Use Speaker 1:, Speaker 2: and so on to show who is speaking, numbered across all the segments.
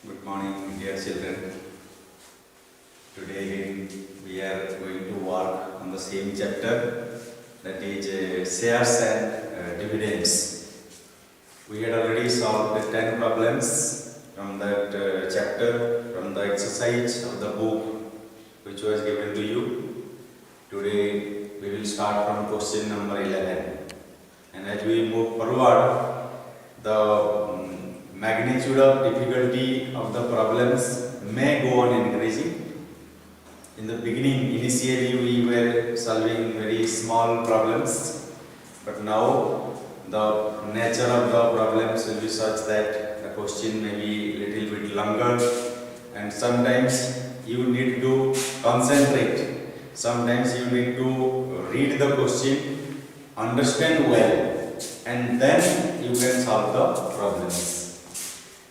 Speaker 1: Good morning, dear children. Today again we are going to work on the same chapter, that is shares and dividends. We had already solved the 10 problems from that chapter, from the exercise of the book which was given to you. Today we will start from question number 11. And as we move forward, the magnitude of difficulty of the problems may go on increasing. In the beginning, initially we were solving very small problems, but now the nature of the problems will be such that the question may be little bit longer, and sometimes you need to concentrate. Sometimes you need to read the question, understand well, and then you can solve the problems.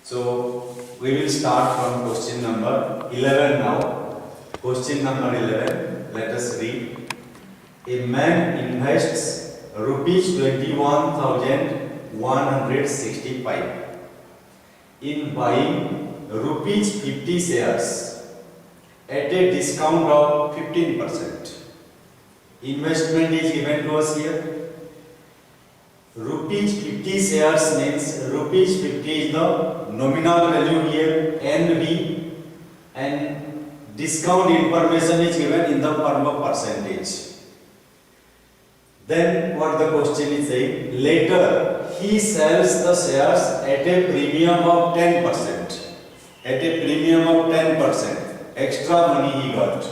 Speaker 1: So we will start from question number 11 now. Question number 11, let us read. A man invests rupees 21,165 in buying rupees 50 shares at a discount of 15%. Investment is given to us here. Rupees 50 shares means rupees 50 is the nominal value here, NB, and discount information is given in the form of percentage. Then what the question is saying, later he sells the shares at a premium of 10%. At a premium of 10%. Extra money he got.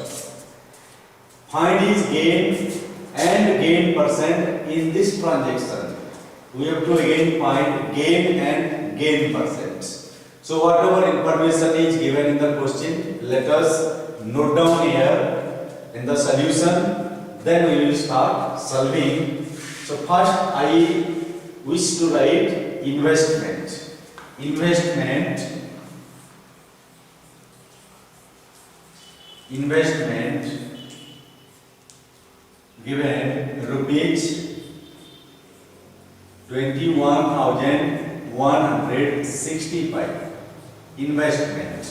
Speaker 1: Find his gain and gain percent in this transaction. We have to again find gain and gain percent. So whatever information is given in the question, let us note down here in the solution, then we will start solving. So first I wish to write investment. Investment given rupees 21,165. Investment.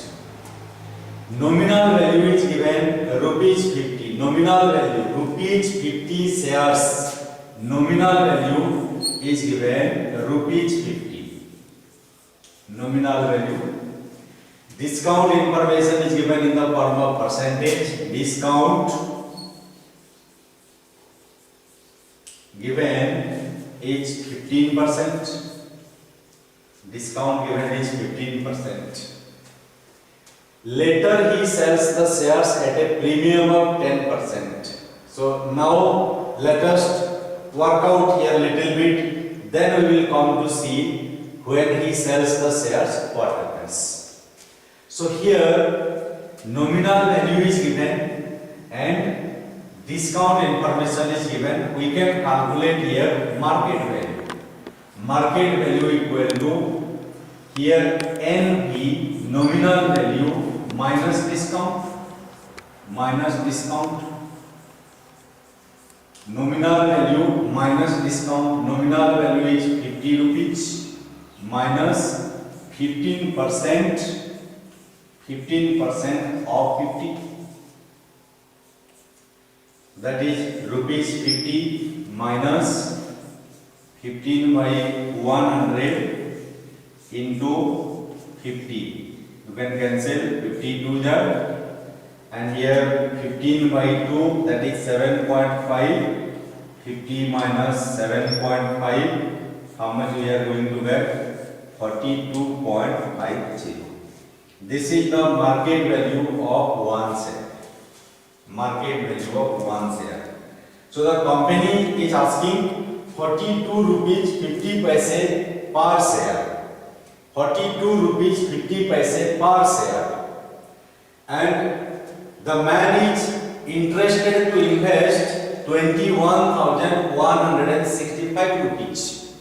Speaker 1: Nominal value is given rupees 50. Nominal value rupees 50 shares. Nominal value is given rupees 50. Nominal value. Discount information is given in the form of percentage. Discount given is 15%. Discount given is 15%. Later he sells the shares at a premium of 10%. So now let us work out here a little bit. Then we will come to see when he sells the shares what happens. So here nominal value is given and discount information is given. We can calculate here market value. Market value equal to here NB, nominal value minus discount. Nominal value minus discount. Nominal value is 50 rupees minus 15% of 50. That is rupees 50 minus 15 by 100 into 50. You can cancel 52 there, and here 15 by 2, that is 7.5. 50 minus 7.5, how much we are going to get? 42.50. This is the market value of one share. Market value of one share. So the company is asking 42 rupees 50 paise per share. 42 rupees 50 paise per share. And the man is interested to invest 21,165 rupees.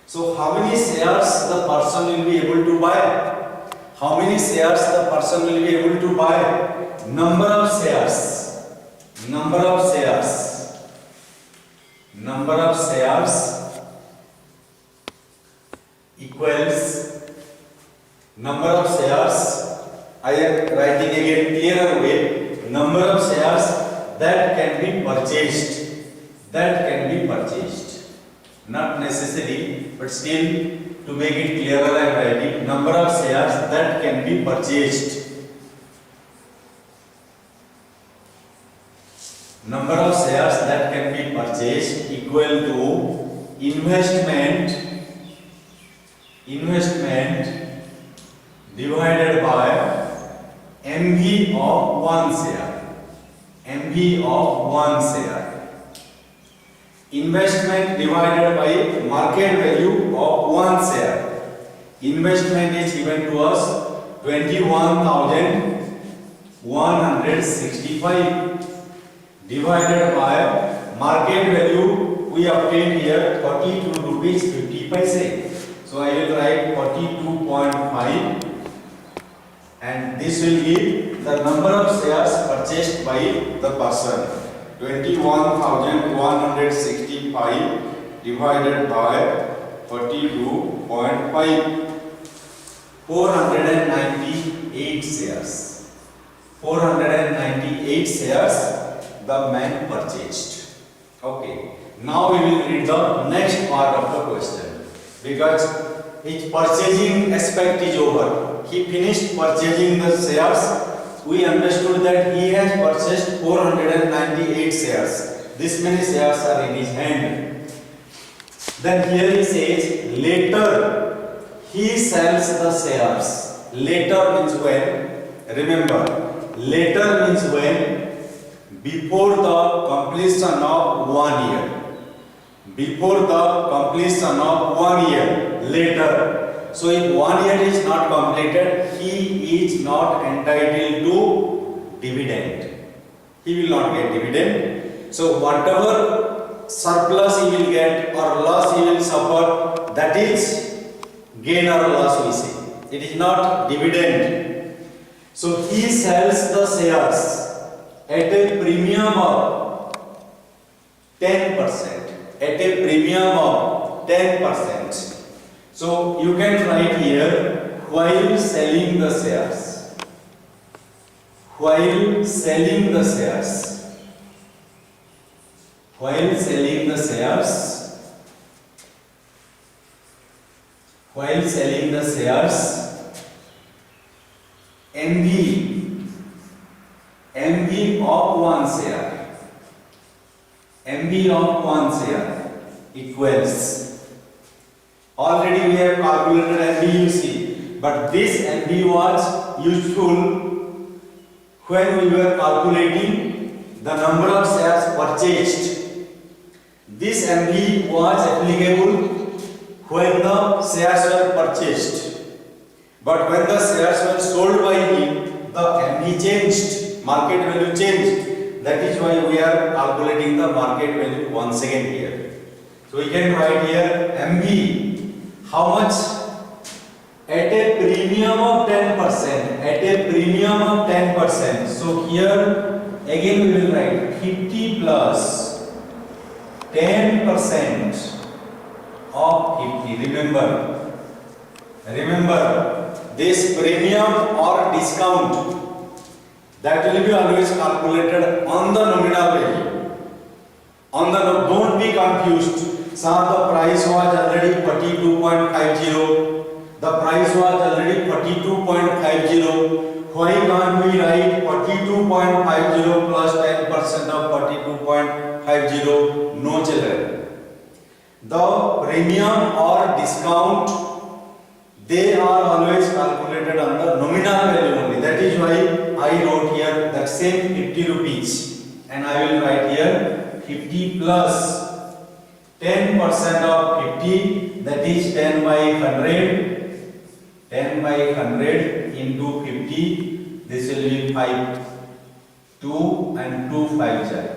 Speaker 1: So how many shares the person will be able to buy? How many shares the person will be able to buy? Number of shares equals number of shares, I am writing again clearer way, number of shares that can be purchased, not necessary, but still to make it clearer I am writing number of shares that can be purchased. Number of shares that can be purchased equal to investment divided by MV of one share. Investment divided by market value of one share. Investment is given to us 21,165 divided by market value we obtained here 42 rupees 50 paise. So I will write 42.5 and this will give the number of shares purchased by the person. 21,165 divided by 42.5. 498 shares. 498 shares the man purchased. Okay. Now we will read the next part of the question. Because his purchasing aspect is over. He finished purchasing the shares. We understood that he has purchased 498 shares. This many shares are in his hand. Then here he says, later he sells the shares. Later means when? Remember, later means when? Before the completion of 1 year. Before the completion of 1 year, later. So if 1 year is not completed, he is not entitled to dividend. He will not get dividend. So whatever surplus he will get or loss he will suffer, that is gain or loss we say. It is not dividend. So he sells the shares at a premium of 10%. At a premium of 10%. So you can write here while selling the shares. While selling the shares. While selling the shares. While selling the shares. MV of one share. MV of one share equals, already we have calculated MV you see, but this MV was useful when we were calculating the number of shares purchased. This MV was applicable when the shares were purchased, but when the shares were sold by him, the MV changed, market value changed. That is why we are calculating the market value once again here. So we can write here MV, how much? At a premium of 10%. At a premium of 10%. So here again we will write 50 plus 10% of 50. Remember this premium or discount, that will be always calculated on the nominal value. Don't be confused. Sir, the price was already 42.50. The price was already 42.50. Why can't we write 42.50 plus 10% of 42.50? No children. The premium or discount, they are always calculated on the nominal value only. That is why I wrote here that same 50 rupees and I will write here 50 plus 10% of 50, that is 10 by 100. 10 by 100 into 50, this will be 5. 2 and 2 5 are.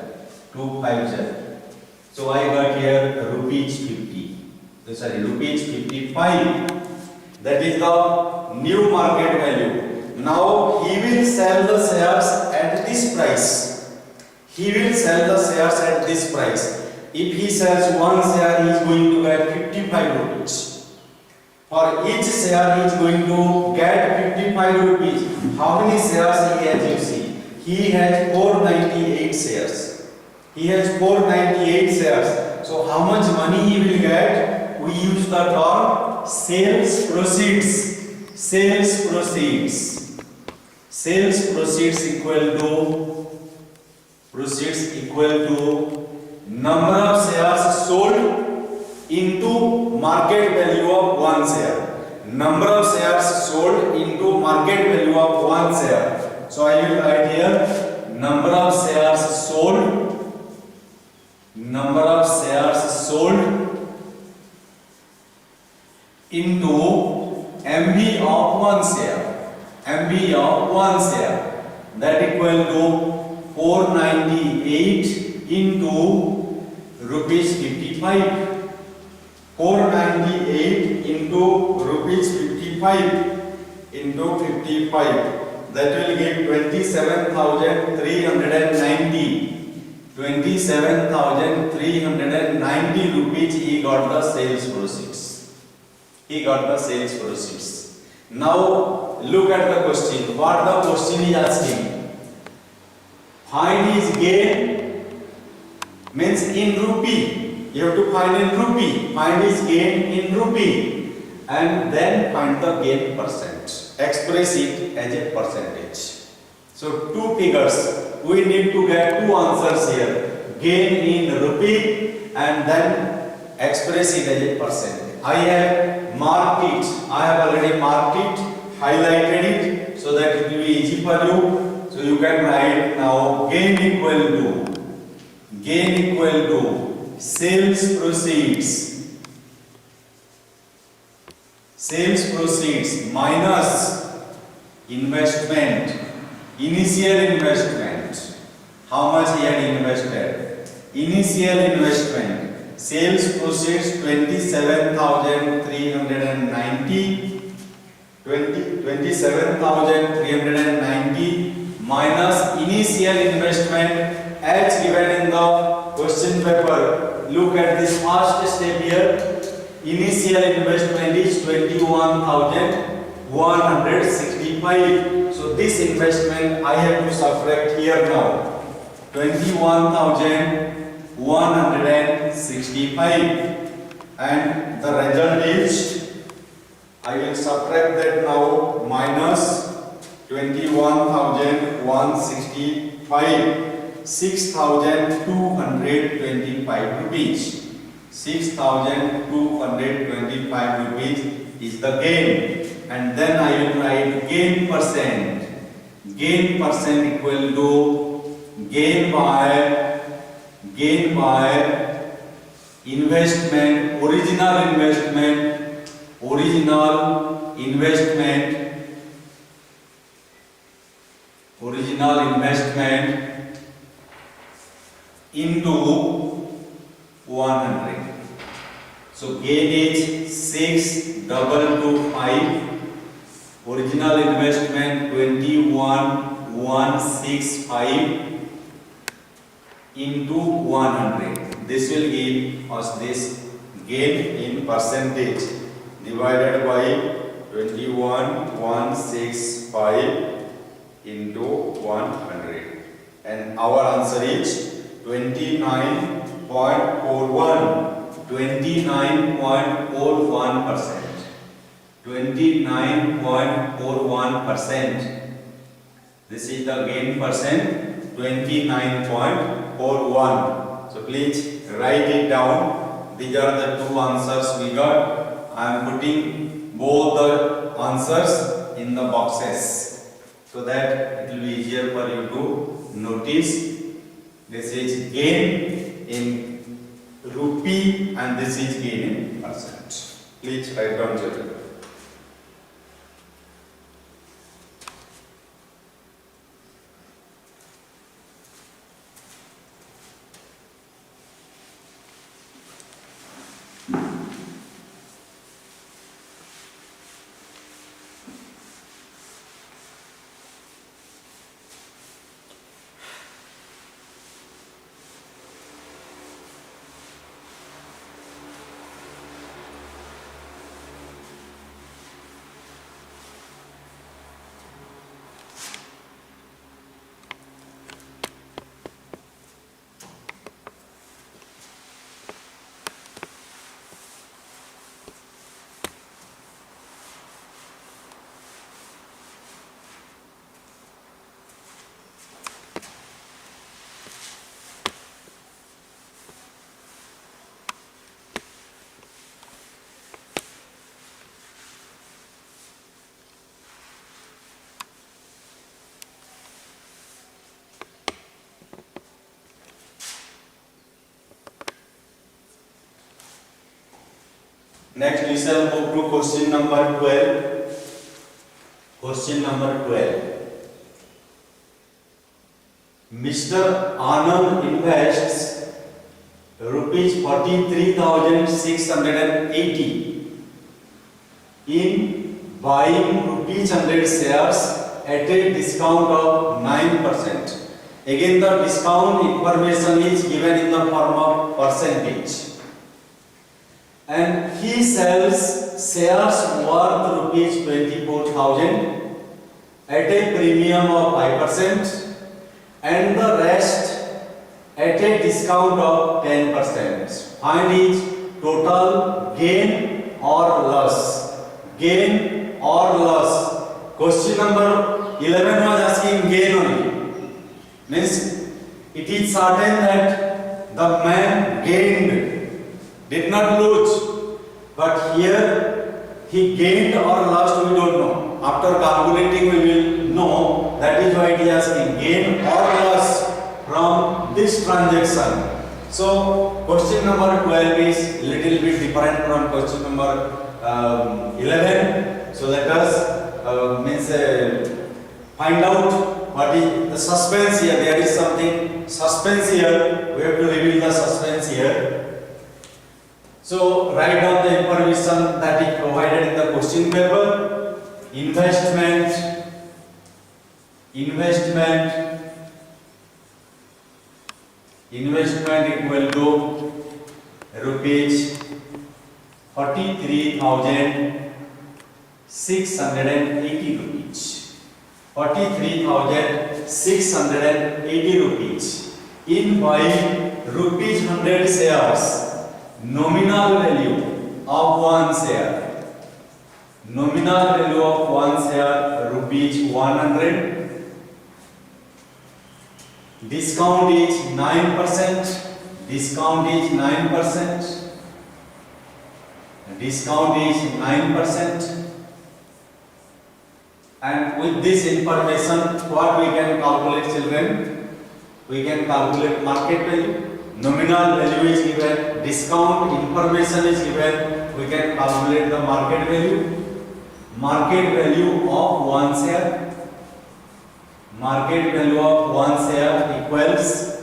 Speaker 1: 2 5 are. So I got here rupees 50. Sorry, rupees 55. That is the new market value. Now he will sell the shares at this price. He will sell the shares at this price. If he sells one share, he is going to get 55 rupees. For each share he is going to get 55 rupees. How many shares he has, you see? He has 498 shares. He has 498 shares. So how much money he will get? We use the term sales proceeds. Sales proceeds. Sales proceeds equal to number of shares sold into market value of one share. Number of shares sold into market value of one share. So I will write here number of shares sold. Number of shares sold into MV of one share. MV of one share. That equal to 498 into rupees 55. 498 into rupees 55 into 55. That will give 27,390. 27,390 rupees he got the sales proceeds. He got the sales proceeds. Now look at the question. What the question is asking? Find his gain, means in rupee. You have to find in rupee. Find his gain in rupee, and then find the gain percent. Express it as a percentage. So two figures. We need to get two answers here. Gain in rupee and then express it as a percent. I have marked it. I have already marked it, highlighted it, so that it will be easy for you. So you can write now gain equal to sales proceeds minus investment, initial investment. How much he had invested? Initial investment. Sales proceeds 27,390. 27,390 minus initial investment as given in the question paper. Look at this first step here. Initial investment is 21,165. So this investment I have to subtract here now. 21,165, and the result is, I will subtract that now, minus 21,165, 6,225 rupees. 6,225 rupees is the gain, and then I will write gain percent. Gain percent equal to gain by investment, original investment into 100. So gain is 6,225, original investment 21,165 into 100. This will give us this gain in percentage divided by 21,165 into 100, and our answer is 29.41%. 29.41%. This is the gain percent, 29.41. So please write it down. These are the two answers we got. I am putting both the answers in the boxes so that it will be easier for you to notice. This is gain in rupee and this is gain in percent. Please write down children. Next we shall move to question number 12. Question number 12. Mr. Anand invests rupees 43,680 in buying rupees 100 shares at a discount of 9%. Again the discount information is given in the form of percentage. And he sells shares worth rupees 24,000 at a premium of 5% and the rest at a discount of 10%. Find his total gain or loss. Gain or loss. Question number 11 was asking gain only. Means it is certain that the man gained, did not lose. But here he gained or lost, we don't know. After calculating we will know. That is why it is asking gain or loss from this transaction. So question number 12 is little bit different from question number 11. So let us find out what is the suspense here. There is something suspense here. We have to reveal the suspense here. So write down the information that is provided in the question paper. Investment equal to rupees 43,680 rupees. 43,680 rupees in buying rupees 100 shares. Nominal value of one share. Nominal value of one share rupees 100. Discount is 9%. Discount is 9%. Discount is 9%. And with this information, what we can calculate, children? We can calculate market value. Nominal value is given. Discount information is given. We can calculate the market value. Market value of one share. Market value of one share equals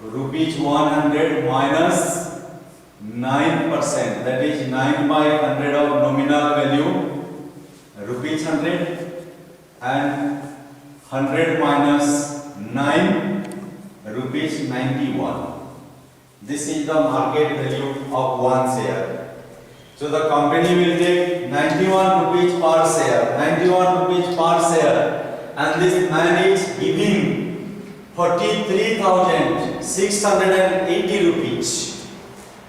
Speaker 1: rupees 100 minus 9%. That is 9 by 100 of nominal value rupees 100 and 100 minus 9 rupees 91. This is the market value of one share. So the company will take 91 rupees per share. 91 rupees per share. And this man is giving 43,680 rupees.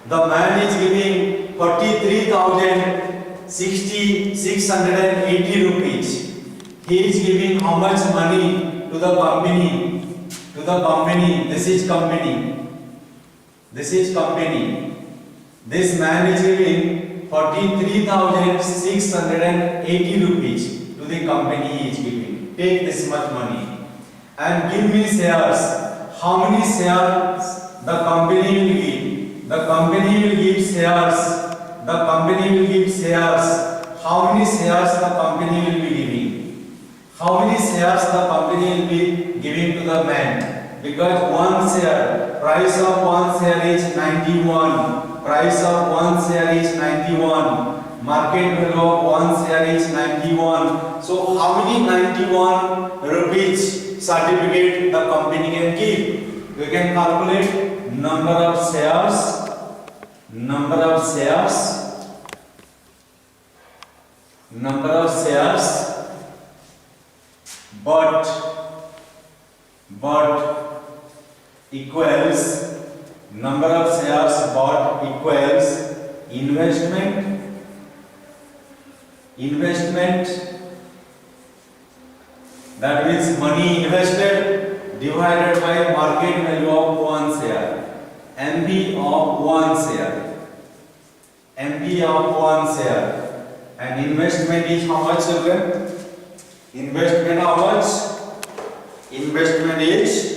Speaker 1: The man is giving 43,680 rupees. He is giving how much money to the company? To the company. This is company. This is company. This man is giving 43,680 rupees to the company he is giving. Take this much money and give me shares. How many shares the company will give? The company will give shares. The company will give shares. How many shares the company will be giving? How many shares the company will be giving to the man? Because one share, price of one share is 91. Price of one share is 91. Market value of one share is 91. So how many 91 rupees certificate the company can give? We can calculate number of shares. Number of shares. Number of shares. But equals number of shares bought equals investment that means money invested divided by market value of one share. MV of one share. MV of one share. And investment is how much, children? Investment how much? Investment is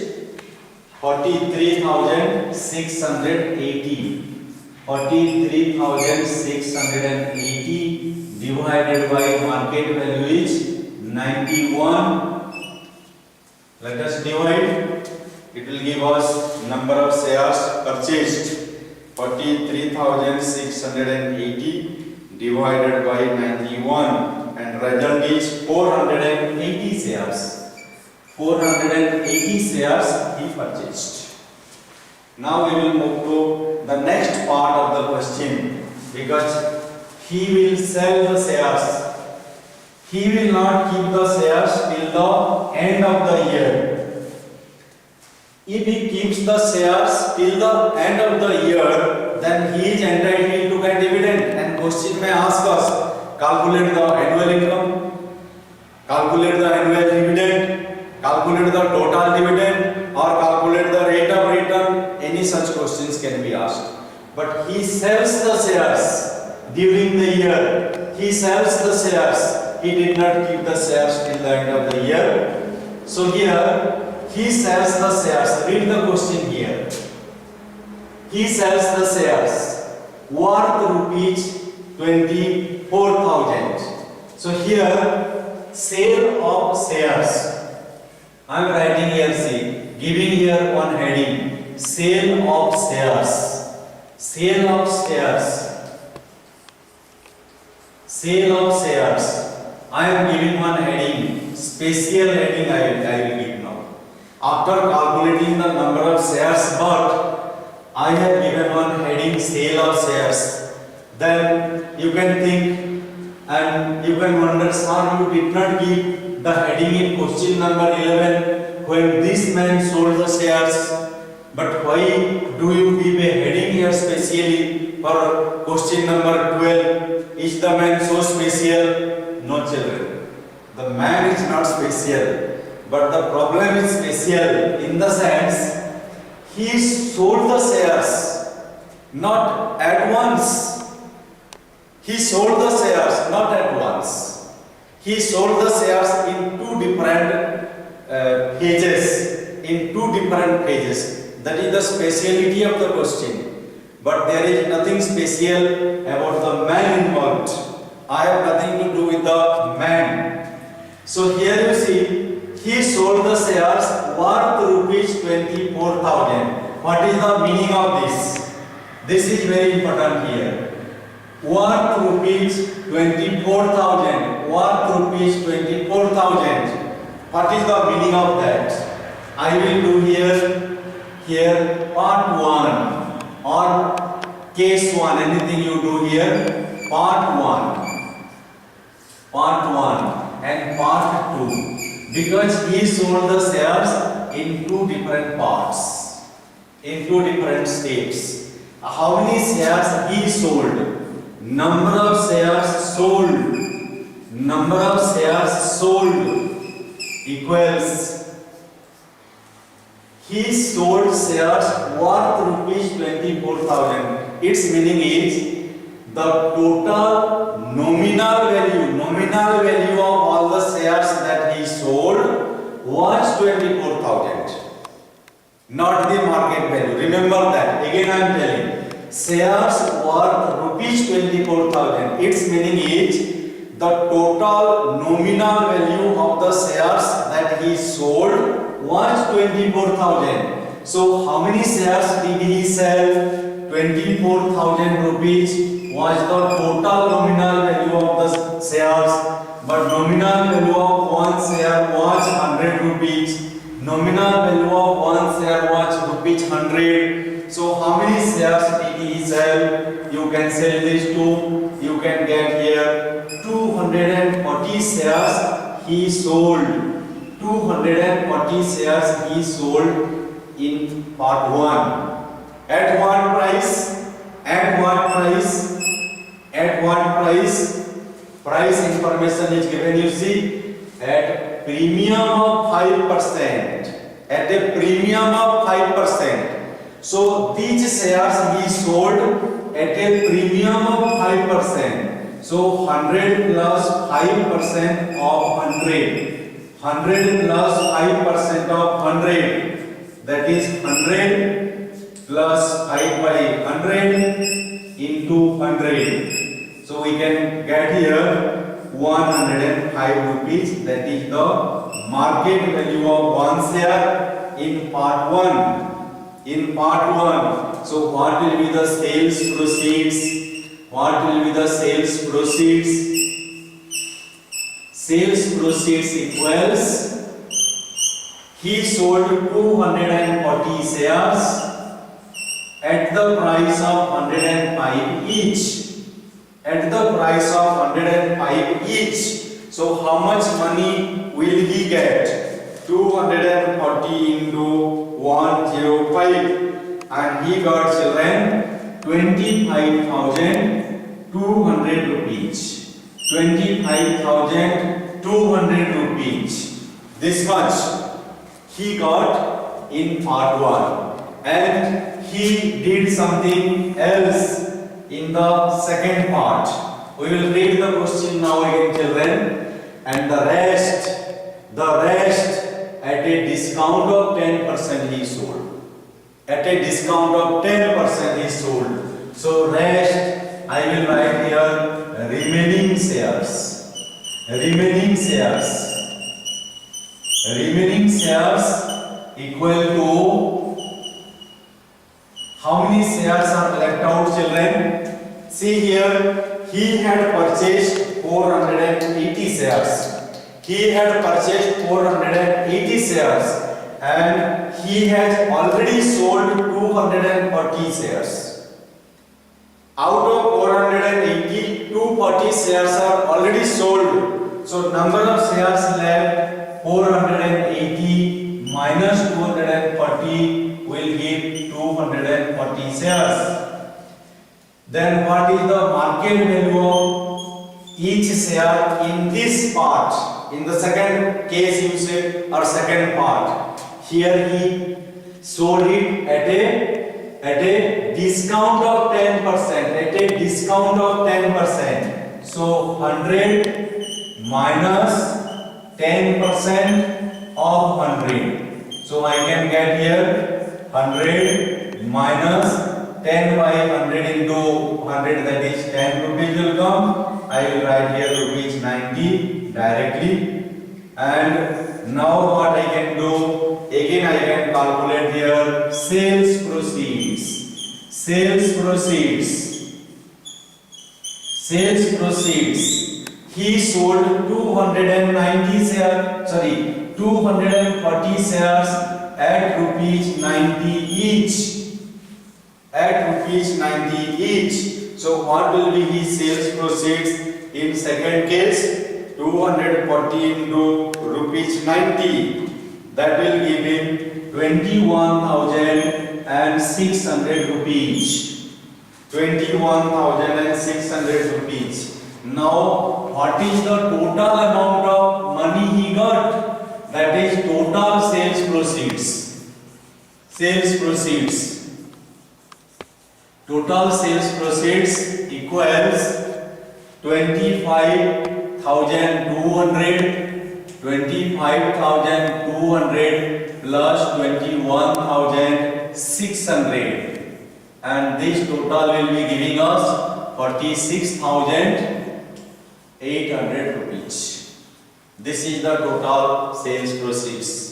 Speaker 1: 43,680. 43,680 divided by market value is 91. Let us divide. It will give us number of shares purchased. 43,680 divided by 91, and result is 480 shares. 480 shares he purchased. Now we will move to the next part of the question, because he will sell the shares. He will not keep the shares till the end of the year. If he keeps the shares till the end of the year, then he is entitled to get dividend. And question may ask us, calculate the annual income, calculate the annual dividend, calculate the total dividend, or calculate the rate of return. Any such questions can be asked. But he sells the shares during the year. He sells the shares. He did not keep the shares till the end of the year. So here he sells the shares. Read the question here. He sells the shares worth rupees 24,000. So here sale of shares. I am writing here, see, giving here one heading, sale of shares. Sale of shares. Sale of shares. I am giving one heading, special heading I will give now. After calculating the number of shares bought, I have given one heading, sale of shares. Then you can think and you can wonder, sir, you did not give the heading in question number 11 when this man sold the shares. But why do you give a heading here specially for question number 12? Is the man so special? No, children. The man is not special. But the problem is special in the sense he sold the shares not at once. He sold the shares not at once. He sold the shares in two different phases. In two different phases. That is the speciality of the question. But there is nothing special about the man involved. I have nothing to do with the man. So here you see, he sold the shares worth rupees 24,000. What is the meaning of this? This is very important here. Worth rupees 24,000. Worth rupees 24,000. What is the meaning of that? I will do here part 1 or case 1. Anything you do here, part 1 and part 2. Because he sold the shares in two different parts, in two different steps. How many shares he sold? Number of shares sold. Number of shares sold equals, he sold shares worth rupees 24,000. Its meaning is the total nominal value of all the shares that he sold was 24,000. Not the market value. Remember that. Again I am telling. Shares worth rupees 24,000. Its meaning is the total nominal value of the shares that he sold was 24,000. So how many shares did he sell? 24,000 rupees was the total nominal value of the shares. But nominal value of one share was 100 rupees. Nominal value of one share was rupees 100. So how many shares did he sell? You can sell these two. You can get here 240 shares he sold. 240 shares he sold in part 1. At what price? At what price? At what price? Price information is given, you see, at premium of 5%. At a premium of 5%. So these shares he sold at a premium of 5%. So 100 plus 5% of 100. 100 plus 5% of 100. That is 100 plus 5 by 100. into 100. So we can get here 105 rupees. That is the market value of one share in part 1. In part 1. So what will be the sales proceeds? What will be the sales proceeds? Sales proceeds equals, he sold 240 shares at the price of 105 each. At the price of 105 each. So how much money will he get? 240 into 105, and he got, children, 25,200 rupees. 25,200 rupees. This much he got in part 1, and he did something else in the second part. We will read the question now again, children, and the rest at a discount of 10% he sold. At a discount of 10% he sold. So rest I will write here remaining shares. Remaining shares equal to, how many shares are left out, children? See here, he had purchased 480 shares. He had purchased 480 shares, and he has already sold 240 shares. Out of 480, 240 shares are already sold. So number of shares left, 480 minus 240 will give 240 shares. Then what is the market value of each share in this part? In the second case you said, or second part. Here he sold it at a discount of 10%. At a discount of 10%. So 100 minus 10% of 100. So I can get here 100 minus 10 by 100 into 100, that is 10 rupees will come. I will write here rupees 90 directly. And now what I can do? Again I can calculate here sales proceeds. Sales proceeds. He sold 240 shares at rupees 90 each. So what will be his sales proceeds in second case? 240 into rupees 90. That will give him 21,600 rupees. 21,600 rupees. Now, what is the total amount of money he got? That is total sales proceeds. Total sales proceeds equals 25,200 plus 21,600, and this total will be giving us 46,800 rupees. This is the total sales proceeds.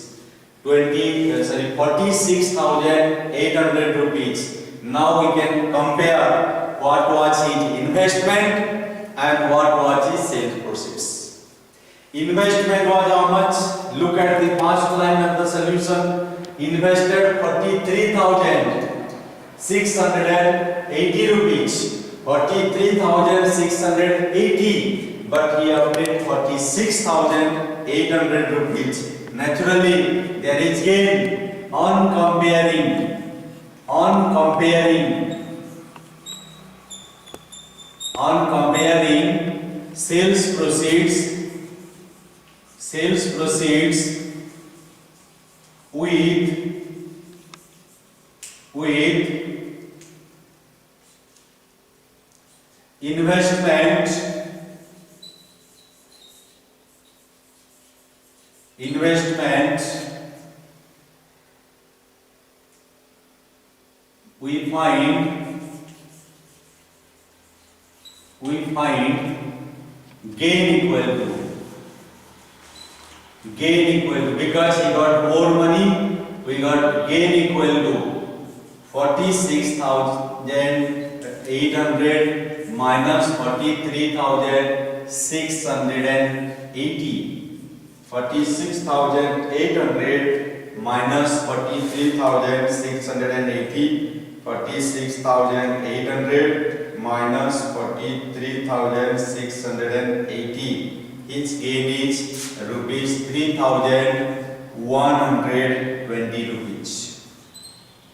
Speaker 1: 46,800 rupees. Now we can compare what was his investment and what was his sales proceeds. Investment was how much? Look at the first line of the solution. Invested 43,680 rupees. 43,680, but he obtained 46,800 rupees. Naturally, there is gain on comparing sales proceeds with investment we find find gain equal to because he got more money, we got gain equal to 46,800 minus 43,680. 46,800 minus 43,680. 46,800 minus 43,680. Its gain is rupees 3,120 rupees.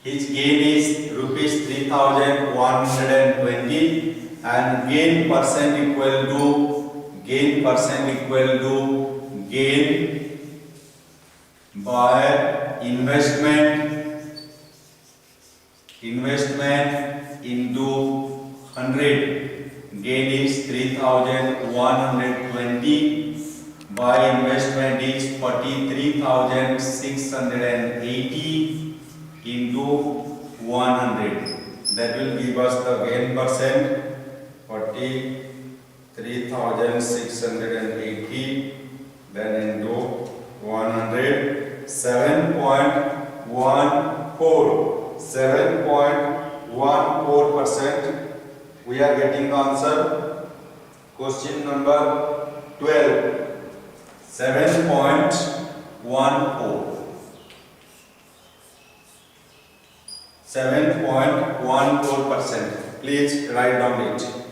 Speaker 1: Its gain is rupees 3,120 and gain percent equal to gain by investment into 100. Gain is 3,120 by investment is 43,680 into 100. That will give us the gain percent 43,680 then into 100. 7.14%. We are getting the answer. Question number 12. 7.14. 7.14%. Please write down it.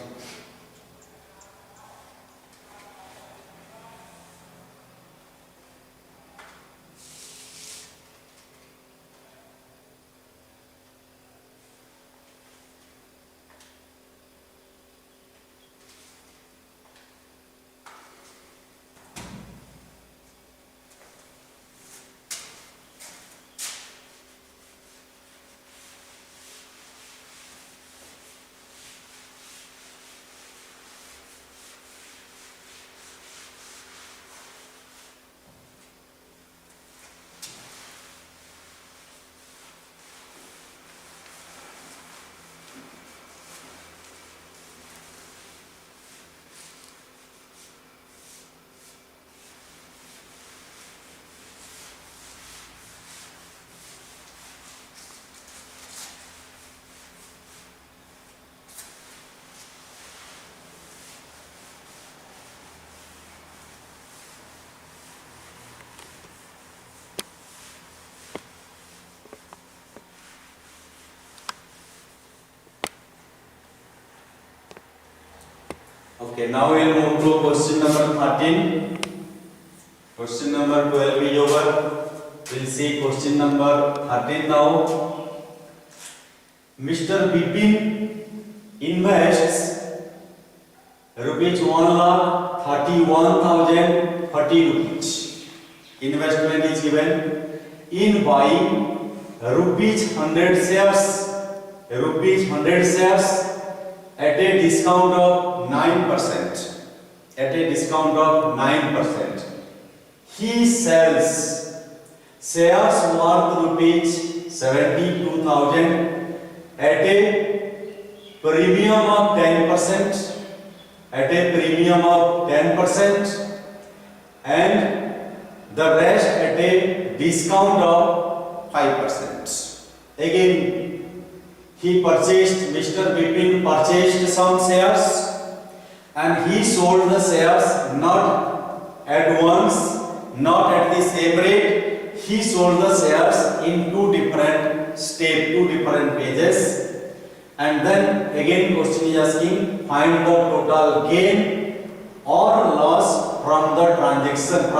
Speaker 1: Okay, now we will move to question number 13. Question number 12 is over. We'll see question number 13 now. Mr. Bipin invests rupees 1,31,030 rupees. Investment is given in buying rupees 100 shares. At a discount of 9%. At a discount of 9%. He sells shares worth rupees 72,000 at a premium of 10%. At a premium of 10%. And the rest at a discount of 5%. Again, Mr. Bipin purchased some shares and he sold the shares not at once, not at the same rate. He sold the shares in two different steps, two different phases. And then again question is asking, find the total gain or loss from the transaction.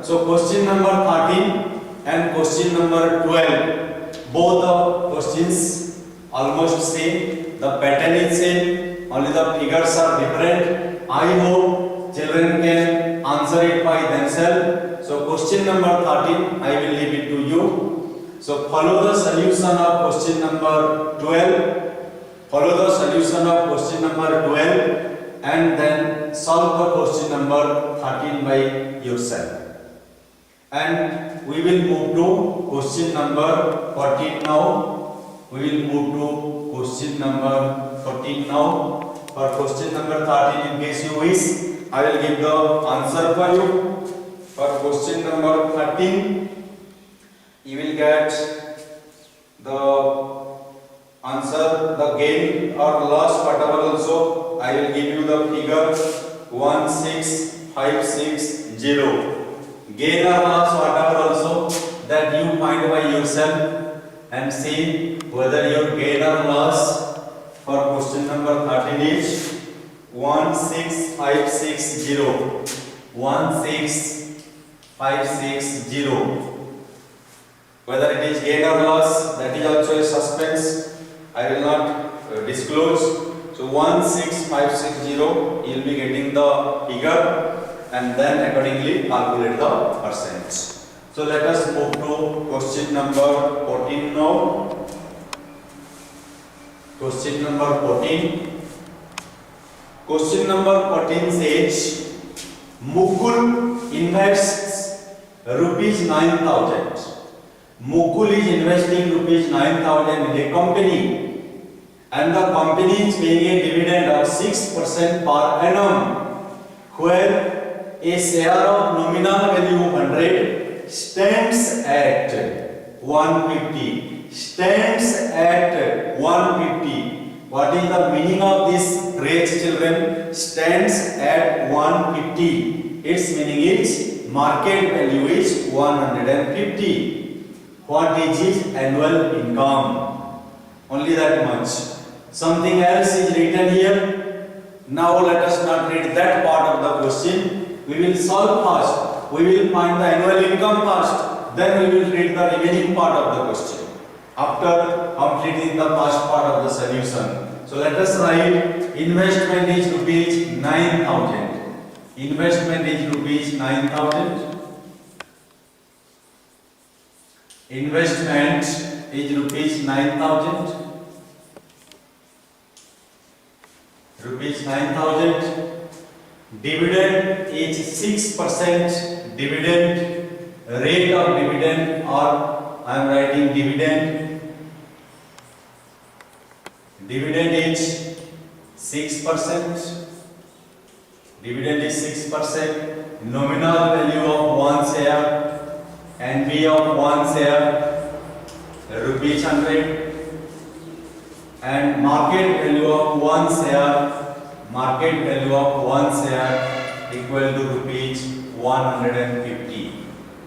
Speaker 1: So question number 13 and question number 12. Both the questions almost same, the pattern is same, only the figures are different. I hope children can answer it by themselves. So question number 13, I will leave it to you. So follow the solution of question number 12. Follow the solution of question number 12 and then solve the question number 13 by yourself. And we will move to question number 14 now. We will move to question number 14 now. For question number 13, in case you wish, I will give the answer for you. For question number 13, you will get the answer, the gain or loss, whatever also. I will give you the figure 16560. Gain or loss, whatever also, that you find by yourself and see whether your gain or loss. For question number 13 is 16560. 16560. Whether it is gain or loss, that is also a suspense. I will not disclose. So 16560, you will be getting the figure and then accordingly calculate the percent. So let us move to question number 14 now. Question number 14. Question number 14 says Mukul invests rupees 9,000. Mukul is investing rupees 9,000 in a company, and the company is paying a dividend of 6% per annum, where a share of nominal value 100 stands at 150. Stands at 150. What is the meaning of this phrase, children? Stands at 150. Its meaning is market value is 150. What is his annual income? Only that much. Something else is written here. Now let us not read that part of the question. We will solve first. We will find the annual income first. Then we will read the remaining part of the question, after completing the first part of the solution. So let us write investment is rupees 9,000. Investment is rupees 9,000. Investment is rupees 9,000. Rupees 9,000. Dividend is 6%. Dividend, rate of dividend, or I am writing dividend. Dividend is 6%. Dividend is 6%. Nominal value of 1 share, NV of 1 share, rupees 100. And market value of 1 share, market value of 1 share equal to rupees 150.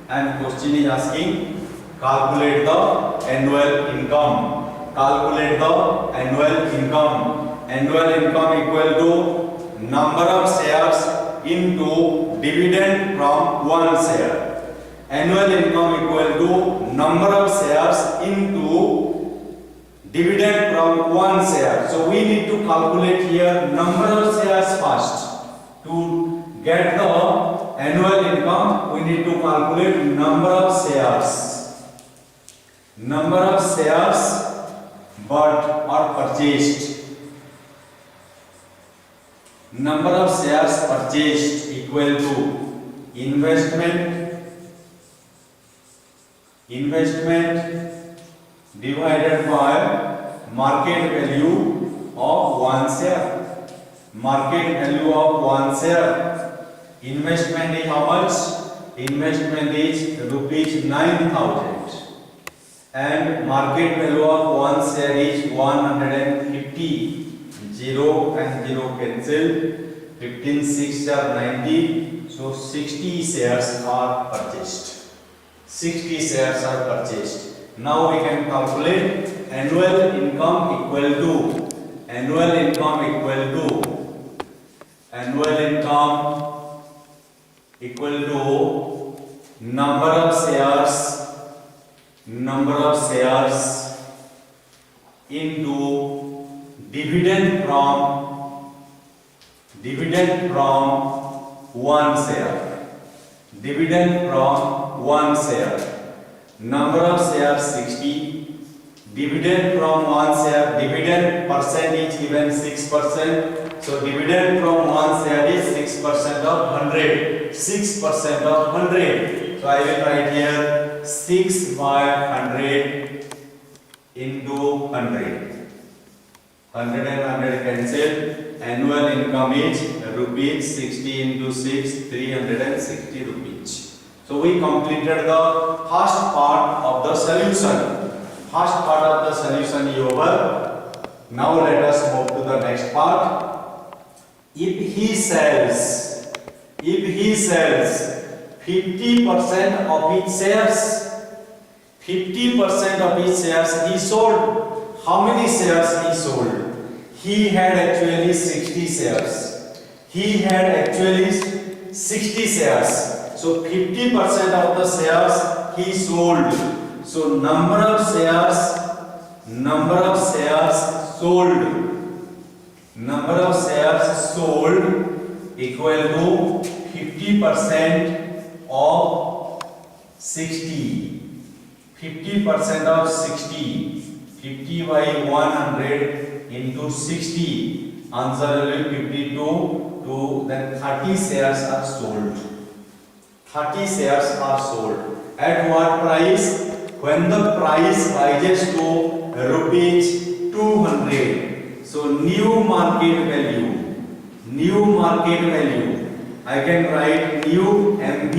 Speaker 1: And question is asking, calculate the annual income. Calculate the annual income. Annual income equal to number of shares into dividend from 1 share. Annual income equal to number of shares into dividend from 1 share. So we need to calculate here number of shares first. To get the annual income, we need to calculate number of shares. Number of shares bought or purchased. Number of shares purchased equal to investment divided by market value of 1 share. Market value of 1 share. Investment is how much? Investment is rupees 9,000. And market value of 1 share is 150. 0 and 0 cancel. 15 6 are 90. So 60 shares are purchased. 60 shares are purchased. Now we can calculate annual income equal to number of shares into dividend from 1 share. Dividend from 1 share. Number of shares 60. Dividend from 1 share. Dividend percent is given 6%. So dividend from 1 share is 6% of 100. 6% of 100. So I will write here 6 by 100 into 100. 100 and 100 cancel. annual income is rupees 60 into 6, 360 rupees. So we completed the first part of the solution. First part of the solution is over. Now let us move to the next part. If he sells 50% of his shares, 50% of his shares he sold. How many shares he sold? He had actually 60 shares. He had actually 60 shares. So 50% of the shares he sold. So number of shares sold equal to 50% of 60. 50% of 60. 50 by 100 into 60. Answer will be 52. To then 30 shares are sold. 30 shares are sold. At what price? When the price rises to rupees 200. So new market value. I can write new MV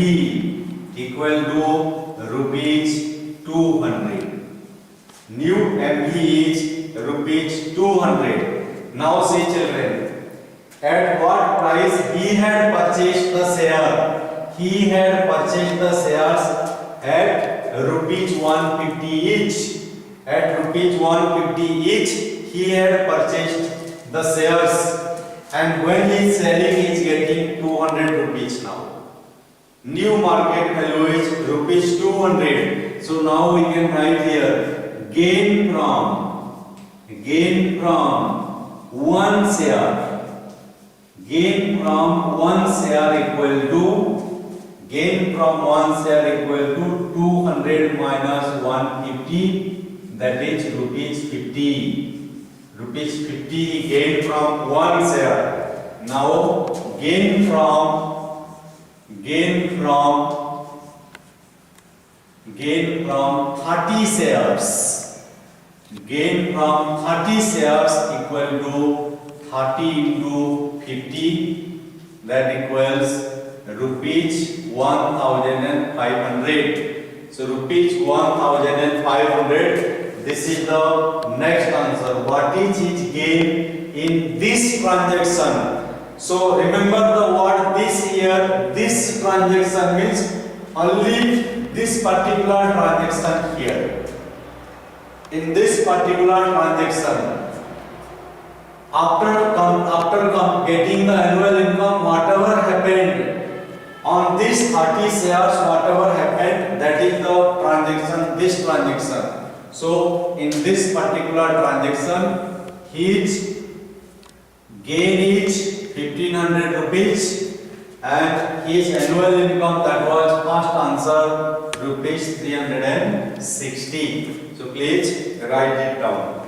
Speaker 1: equal to rupees 200. New MV is rupees 200. Now see children, at what price he had purchased the share? He had purchased the shares at rupees 150 each. At rupees 150 each, he had purchased the shares. And when he is selling, he is getting 200 rupees now. New market value is rupees 200. So now we can write here gain from one share. Gain from one share equal to 200 minus 150, that is rupees 50. Rupees 50 gain from one share. Now gain from 30 shares. Gain from 30 shares equal to 30 into 50, that equals rupees 1,500. So rupees 1,500. This is the next answer. What is his gain in this transaction? So remember the word this here. This transaction means only this particular transaction here. In this particular transaction, after getting the annual income, whatever happened on this 30 shares, whatever happened, that is the transaction, this transaction. So in this particular transaction, his gain is 1500 rupees and his annual income, that was first answer, rupees 360. So please write it down.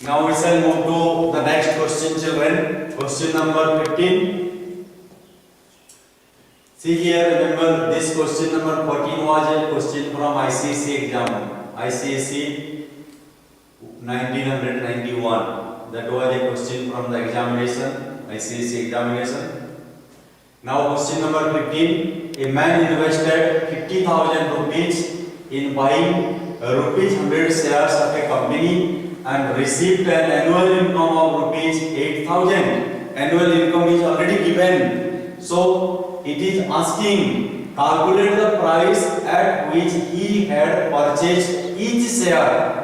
Speaker 1: Now we shall move to the next question, children. Question number 15. See here, remember this question number 14 was a question from ICSE exam. ICSE 1991. That was a question from the examination, ICSE examination. Now question number 15. A man invested 50,000 rupees in buying rupees 100 shares of a company and received an annual income of rupees 8,000. Annual income is already given. So it is asking calculate the price at which he had purchased each share.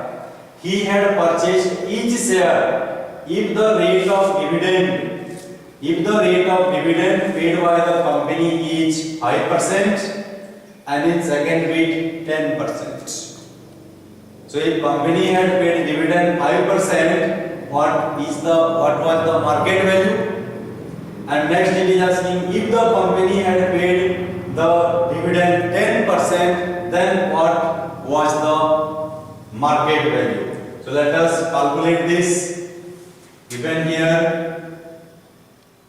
Speaker 1: He had purchased each share if the rate of dividend paid by the company is 5% and in second bit 10%. So if company had paid dividend 5%, what was the market value? And next it is asking if the company had paid the dividend 10%, then what was the market value? So let us calculate this.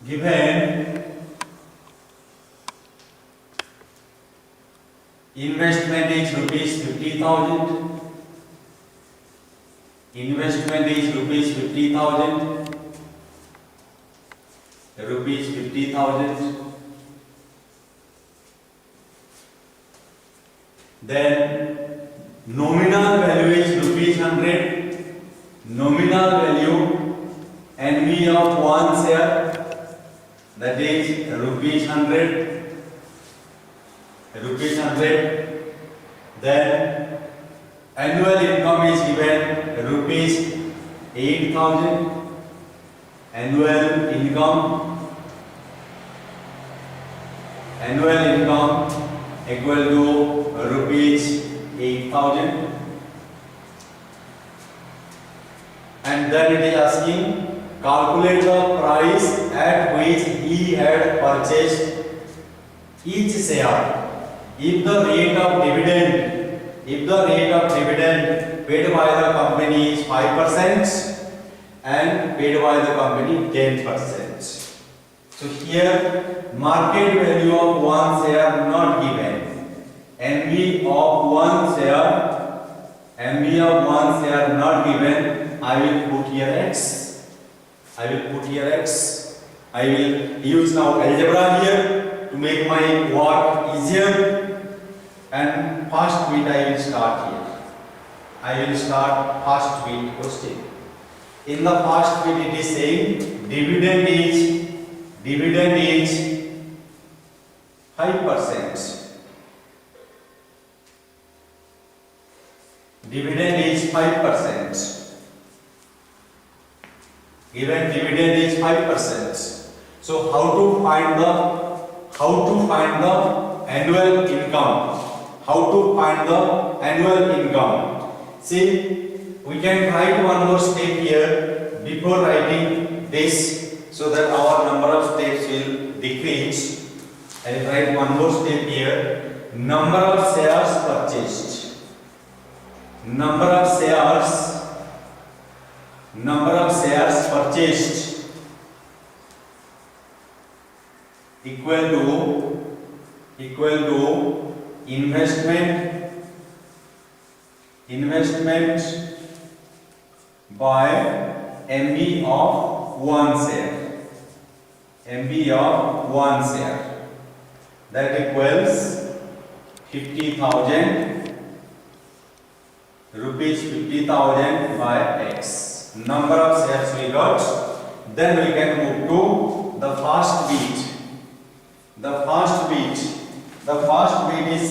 Speaker 1: Given investment is rupees 50,000. Investment is rupees 50,000. Rupees 50,000. Then nominal value is rupees 100. Nominal value NV of one share, that is rupees 100. Rupees 100. Then annual income is given rupees 8,000. Annual income equal to rupees 8,000. And then it is asking calculate the price at which he had purchased each share if the rate of dividend paid by the company is 5% and paid by the company 10%. So here market value of one share not given. NV of one share not given. I will put here X. I will use now algebra here to make my work easier. And first bit I will start here. I will start first bit question. In the first bit it is saying dividend is 5%. Dividend is 5%. Given dividend is 5%. So how to find the annual income? See, we can write one more step here before writing this, so that our number of steps will decrease. I will write one more step here. Number of shares purchased. Number of shares purchased equal to investment by MB of one share. That equals 50,000 rupees 50,000 by X. Number of shares we got. Then we can move to the first bit. The first bit is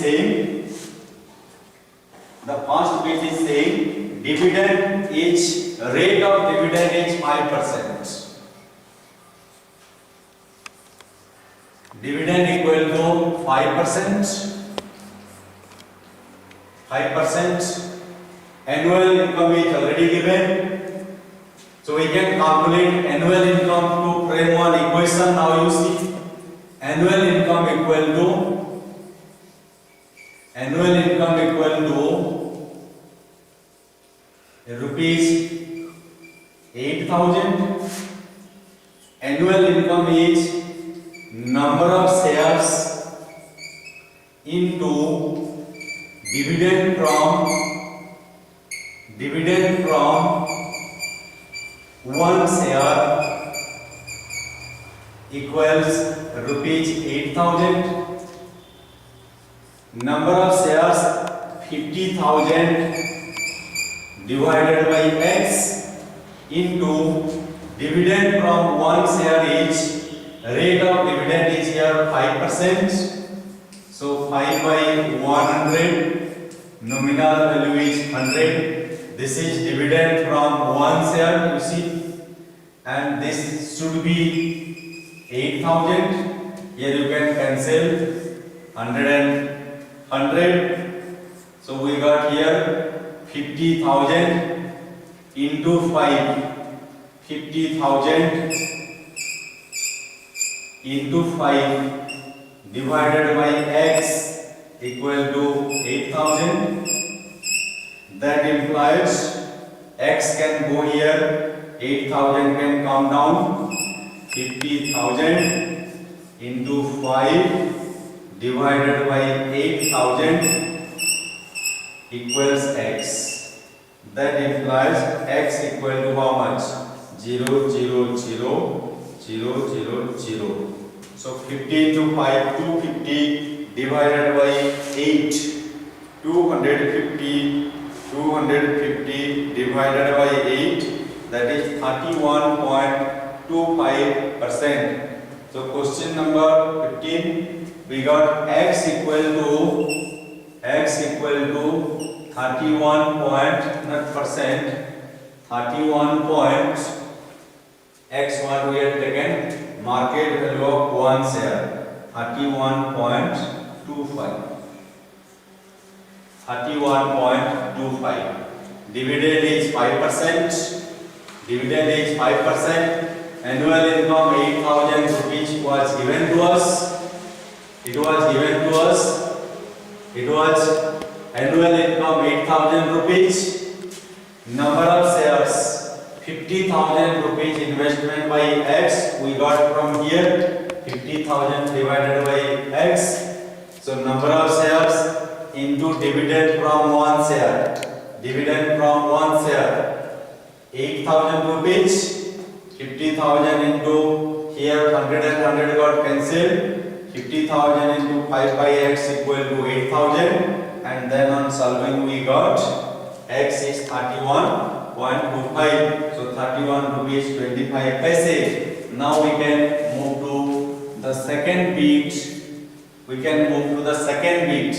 Speaker 1: saying dividend is rate of dividend is 5%. Dividend equal to 5%. Annual income is already given. So we can calculate annual income to frame one equation. Now you see annual income equal to rupees 8,000. Annual income is number of shares into dividend from one share equals rupees 8,000. Number of shares 50,000 divided by X into dividend from one share is rate of dividend is here 5%. So 5 by 100, nominal value is 100. This is dividend from one share, you see, and this should be 8,000. Here you can cancel 100 and 100. So we got here 50,000 into 5. 50,000 into 5 divided by x equal to 8,000. That implies x can go here, 8,000 can come down. 50,000 into 5 divided by 8,000 equals x. That implies x equal to how much? 0, 0, 0, 0, 0, 0. So 50 into 5, 250 divided by 8, 250, 250 divided by 8, that is 31.25%. So question number 15, we got x equal to 31 point, not percent, 31 point, x what we have taken, market value of one share, 31.25. 31.25. Dividend is 5%. Dividend is 5%. Annual income 8,000 rupees was given to us. It was given to us. It was annual income 8,000 rupees. Number of shares 50,000 rupees investment by x. We got from here 50,000 divided by x. So number of shares into dividend from one share. Dividend from one share 8,000 rupees. 50,000 into here 100 and 100 got cancelled. 50,000 into 5 by x equal to 8,000, and then on solving we got x is 31.25. So 31 rupees 25 paise. Now we can move to the second bit. We can move to the second bit.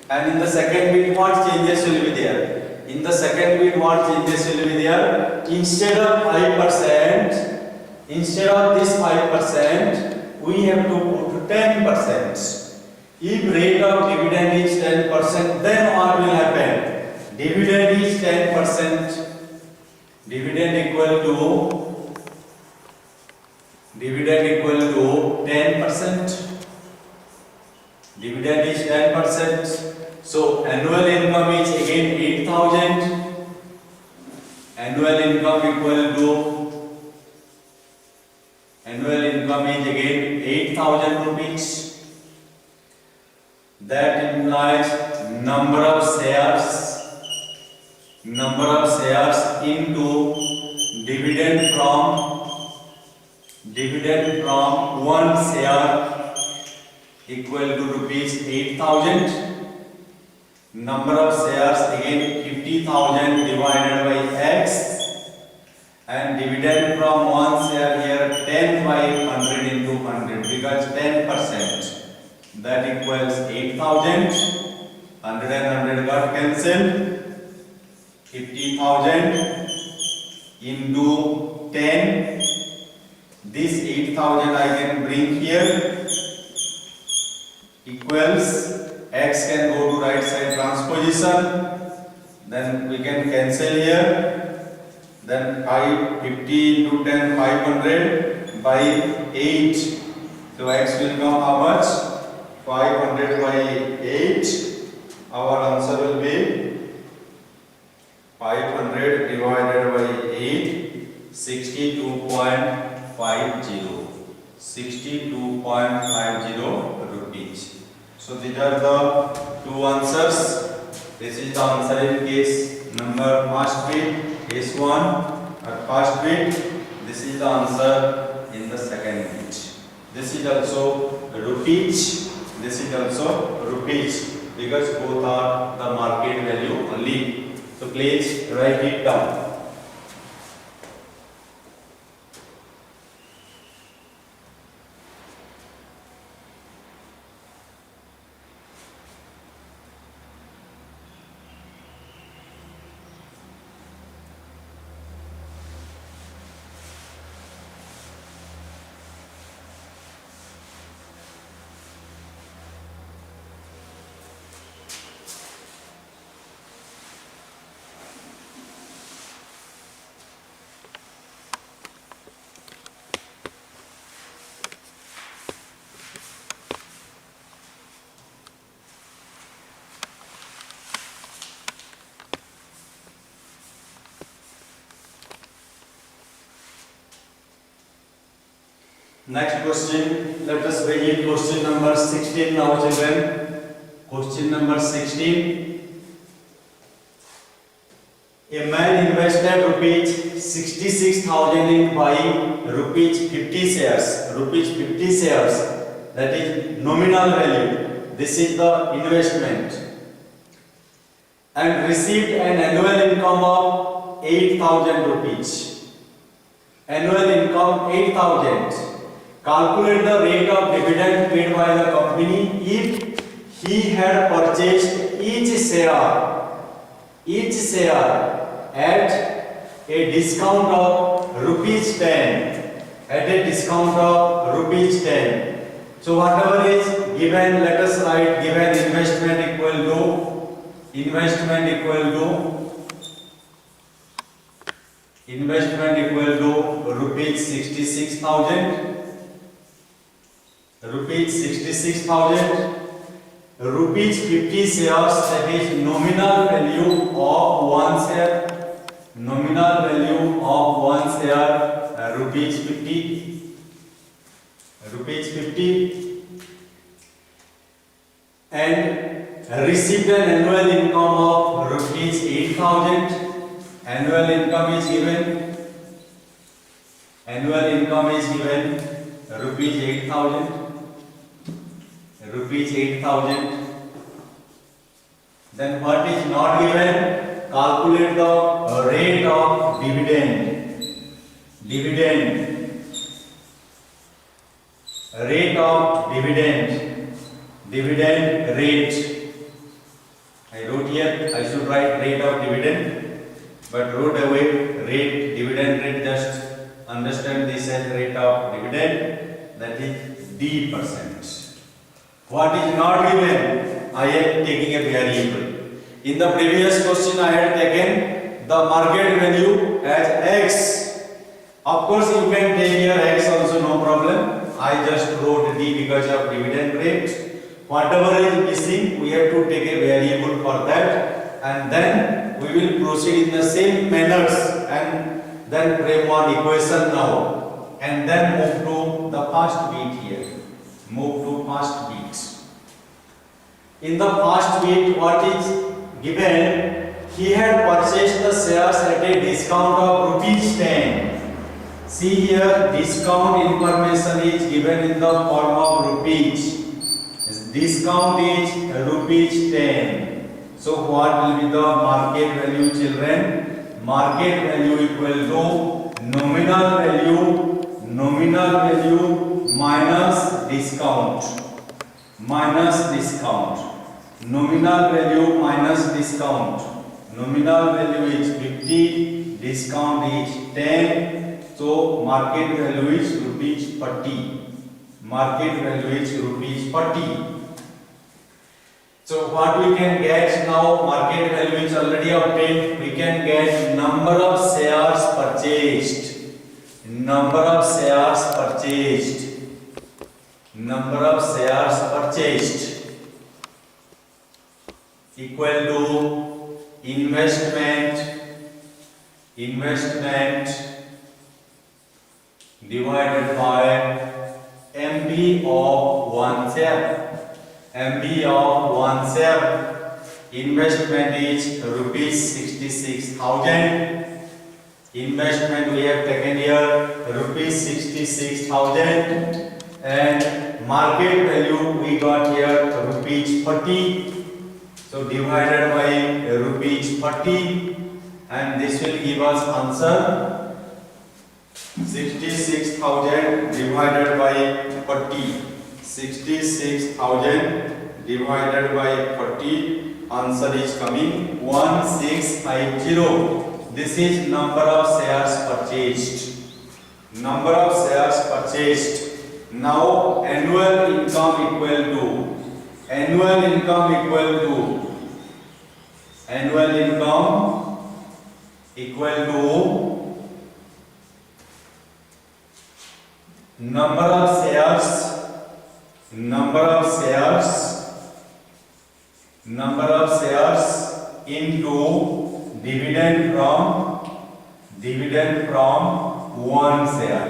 Speaker 1: And in the second bit, what changes will be there? In the second bit, what changes will be there? Instead of 5%, instead of this 5%, we have to put 10%. If rate of dividend is 10%, then what will happen? Dividend is 10%. Dividend equal to 10%. Dividend is 10%. So annual income is again 8,000. Annual income equal to, annual income is again 8,000 rupees. That implies number of shares into dividend from one share equal to rupees 8,000. Number of shares again 50,000 divided by x, and dividend from one share here 10 by 100 into 100 because 10%. That equals 8,000. 100 and 100 got cancelled. 50,000 into 10. This 8,000 I can bring here equals, x can go to right side transposition, then we can cancel here, then 50 into 10 500 by 8, so x will come how much? 500 by 8. Our answer will be 500 divided by 8, 62.50. 62.50 rupees. So these are the two answers. This is the answer in case number first bit, case 1 or first bit. This is the answer in the second bit. This is also rupees. This is also rupees because both are the market value only. So please write it down. Next question, let us begin question number 16 now children. Question number 16. A man invested rupees 66,000 in buying rupees 50 shares. Rupees 50 shares, that is nominal value. This is the investment. And received an annual income of 8,000 rupees. Annual income 8,000. Calculate the rate of dividend paid by the company if he had purchased each share at a discount of rupees 10. At a discount of rupees 10. So whatever is given, let us write given investment equal to rupees 66,000. Rupees 50 shares, that is nominal value of one share. Rupees 50. And received an annual income of rupees 8,000. Annual income is given rupees 8,000. Then what is not given? Calculate the rate of dividend. Dividend rate. I wrote here, I should write rate of dividend, but wrote away rate, dividend rate. Just understand this as rate of dividend, that is D%. What is not given? I am taking a variable. In the previous question, I had taken the market value as X. Of course, you can take here X also, no problem. I just wrote D because of dividend rate. Whatever is missing, we have to take a variable for that, and then we will proceed in the same manners and then frame one equation now, and then move to the first bit here. In the first bit, what is given? He had purchased the shares at a discount of rupees 10. See here, discount information is given in the form of rupees. Discount is rupees 10. So what will be the market value, children? Market value equal to nominal value minus discount. Nominal value minus discount. Nominal value is 50, discount is 10. So market value is rupees 40. So what we can get now? Market value is already obtained. We can get number of shares purchased. Equal to investment divided by MB of one share. Investment is rupees 66,000. Investment we have taken here rupees 66,000, and market value we got here rupees 40. So divided by rupees 40, and this will give us answer 66,000 divided by 40. 66,000 divided by 40, answer is coming 1650. This is number of shares purchased. Now annual income equal to number of shares into dividend from one share.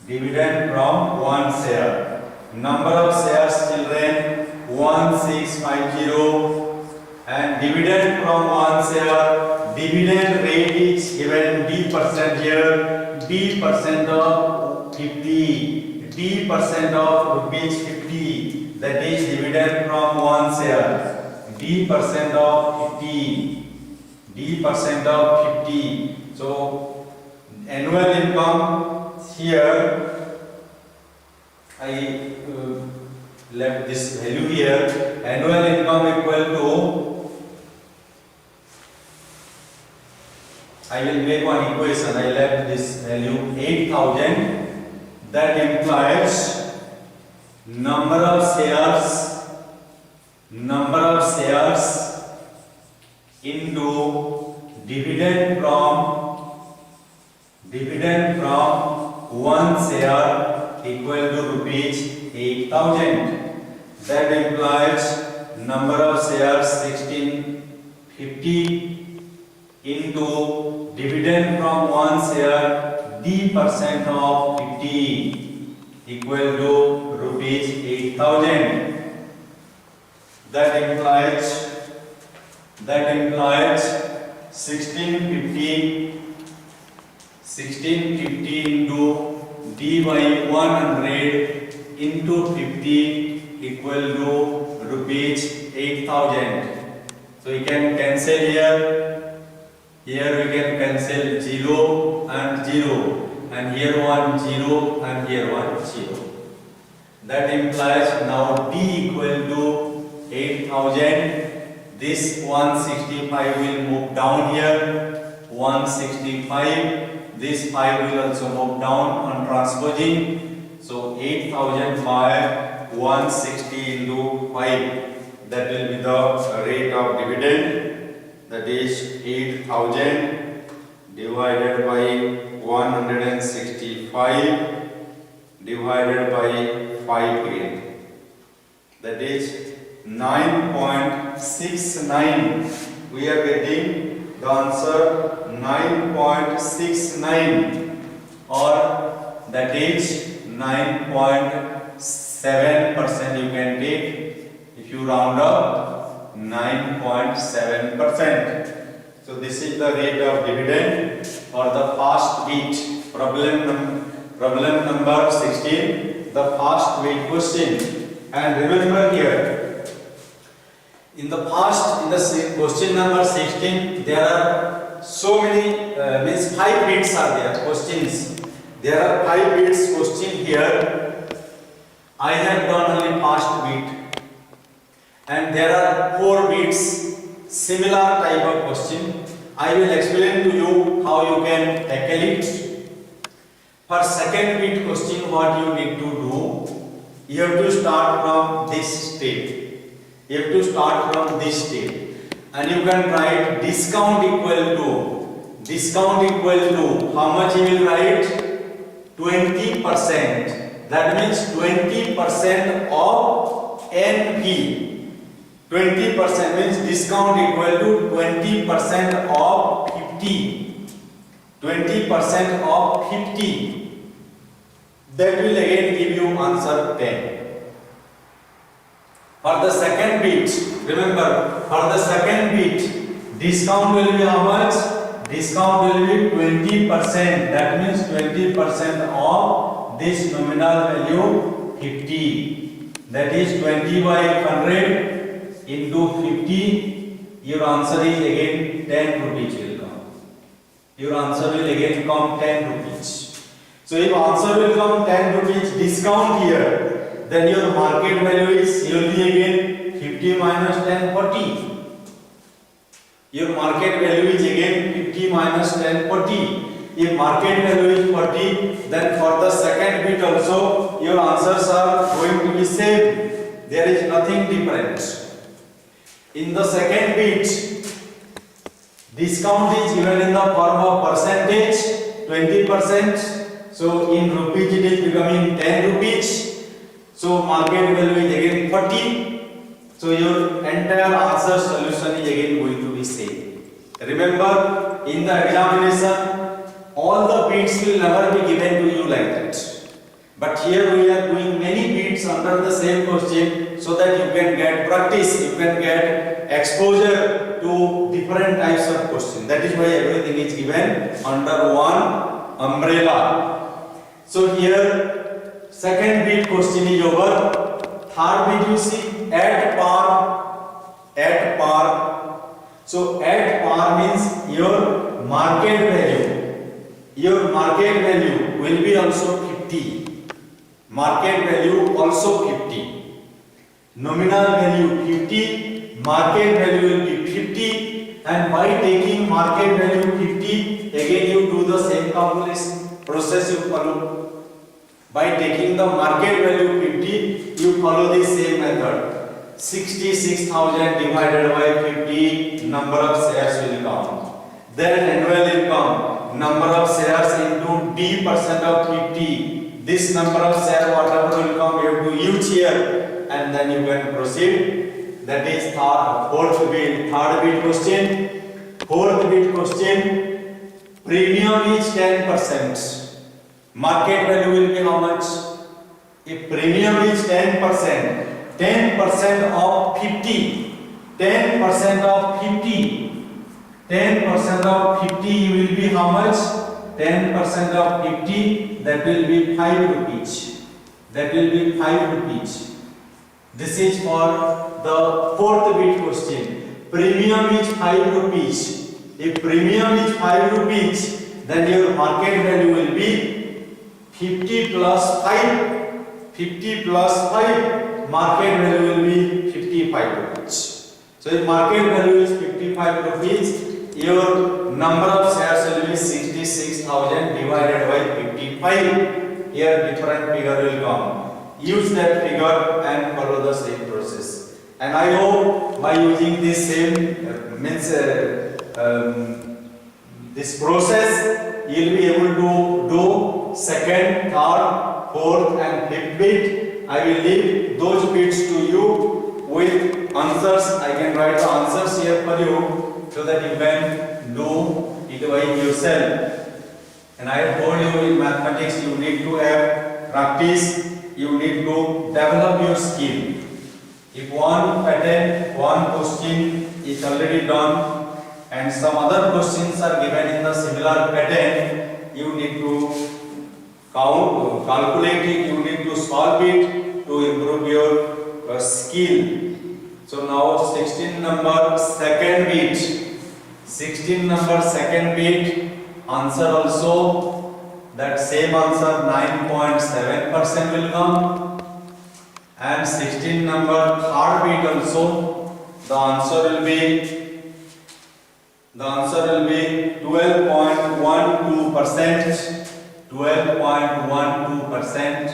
Speaker 1: Dividend from one share. Number of shares children 1650 and dividend from one share. Dividend rate is given D% here. D% of 50. D% of rupees 50. That is dividend from one share. D% of 50. D% of 50. So annual income here I left this value here. Annual income equal to, I will make one equation. I left this value 8,000. That implies number of shares into dividend from one share equal to rupees 8,000. That implies number of shares 1650 into dividend from one share D% of 50 equal to rupees 8,000. That implies 1650 into D by 100 into 50 equal to rupees 8,000. So we can cancel here. Here we can cancel 0 and 0, and here 1 0 and here 1 0. That implies now D equal to 8,000. This 165 will move down here. 165. This 5 will also move down on transposing. So 8,000 by 160 into 5. That will be the rate of dividend. That is 8,000 divided by 165 divided by 5 again. That is 9.69. We are getting the answer 9.69, or that is 9.7% you can take if you round up 9.7%. So this is the rate of dividend for the first bit. Problem number 16, the first bit question. And remember here, in the question number 16, there are so many, means 5 bits are there, questions. There are 5 bits question here. I have done only first bit. And there are 4 bits, similar type of question. I will explain to you how you can tackle it. For second bit question, what you need to do, you have to start from this step. You have to start from this step. And you can write discount equal to, how much you will write? 20%. That means 20% of NP. 20% means discount equal to 20% of 50. 20% of 50. That will again give you answer 10. For the second bit, remember, for the second bit, discount will be how much? Discount will be 20%. That means 20% of this nominal value 50. That is 20 by 100 into 50. Your answer is again 10 rupees will come. Your answer will again come 10 rupees. So if answer will come 10 rupees discount here, then your market value is surely again 50 minus 10, 40. Your market value is again 50 minus 10, 40. If market value is 40, then for the second bit also your answers are going to be same. There is nothing different. In the second bit, discount is given in the form of percentage, 20%. So in rupees it is becoming 10 rupees. So market value is again 40. So your entire answer solution is again going to be same. Remember, in the examination, all the bits will never be given to you like that. But here we are doing many beats under the same question so that you can get practice, you can get exposure to different types of questions. That is why everything is given under one umbrella. So here second beat question is over. Third beat you see at par. At par. So at par means your market value. Your market value will be also 50. Market value also 50. Nominal value 50. Market value will be 50. And by taking market value 50, again you do the same calculation process you follow. By taking the market value 50, you follow the same method. 66,000 divided by 50, number of shares will come. Then annual income, number of shares into D% of 50. This number of shares, whatever will come, you have to use here, and then you can proceed. That is fourth bit. Third bit question. Fourth bit question. Premium is 10%. Market value will be how much? If premium is 10%, 10% of 50, 10% of 50, 10% of 50 will be how much? 10% of 50, that will be 5 rupees. That will be 5 rupees. This is for the fourth bit question. Premium is 5 rupees. If premium is 5 rupees, then your market value will be 50 plus 5. 50 plus 5, market value will be 55 rupees. So if market value is 55 rupees, your number of shares will be 66,000 divided by 55. Here different figure will come. Use that figure and follow the same process. And I hope by using this same this process, you will be able to do second, third, fourth and fifth bit. I will leave those bits to you with answers. I can write the answers here for you so that you can do it by yourself. And I have told you in mathematics you need to have practice, you need to develop your skill. If one pattern, one question is already done and some other questions are given in the similar pattern, you need to calculate it, you need to solve it to improve your skill. So now 16 number second bit. 16 number second bit, answer also that same answer 9.7% will come. And 16 number third bit also, the answer will be 12.12%. 12.12%.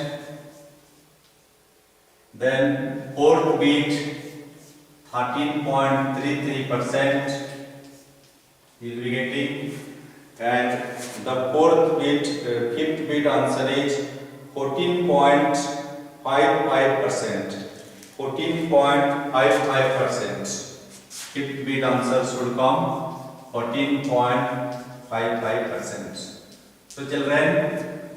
Speaker 1: Then fourth bit 13.33% you will be getting, and the fourth bit fifth bit answer is 14.55%. 14.55%. Fifth bit answer should come 14.55%. So children,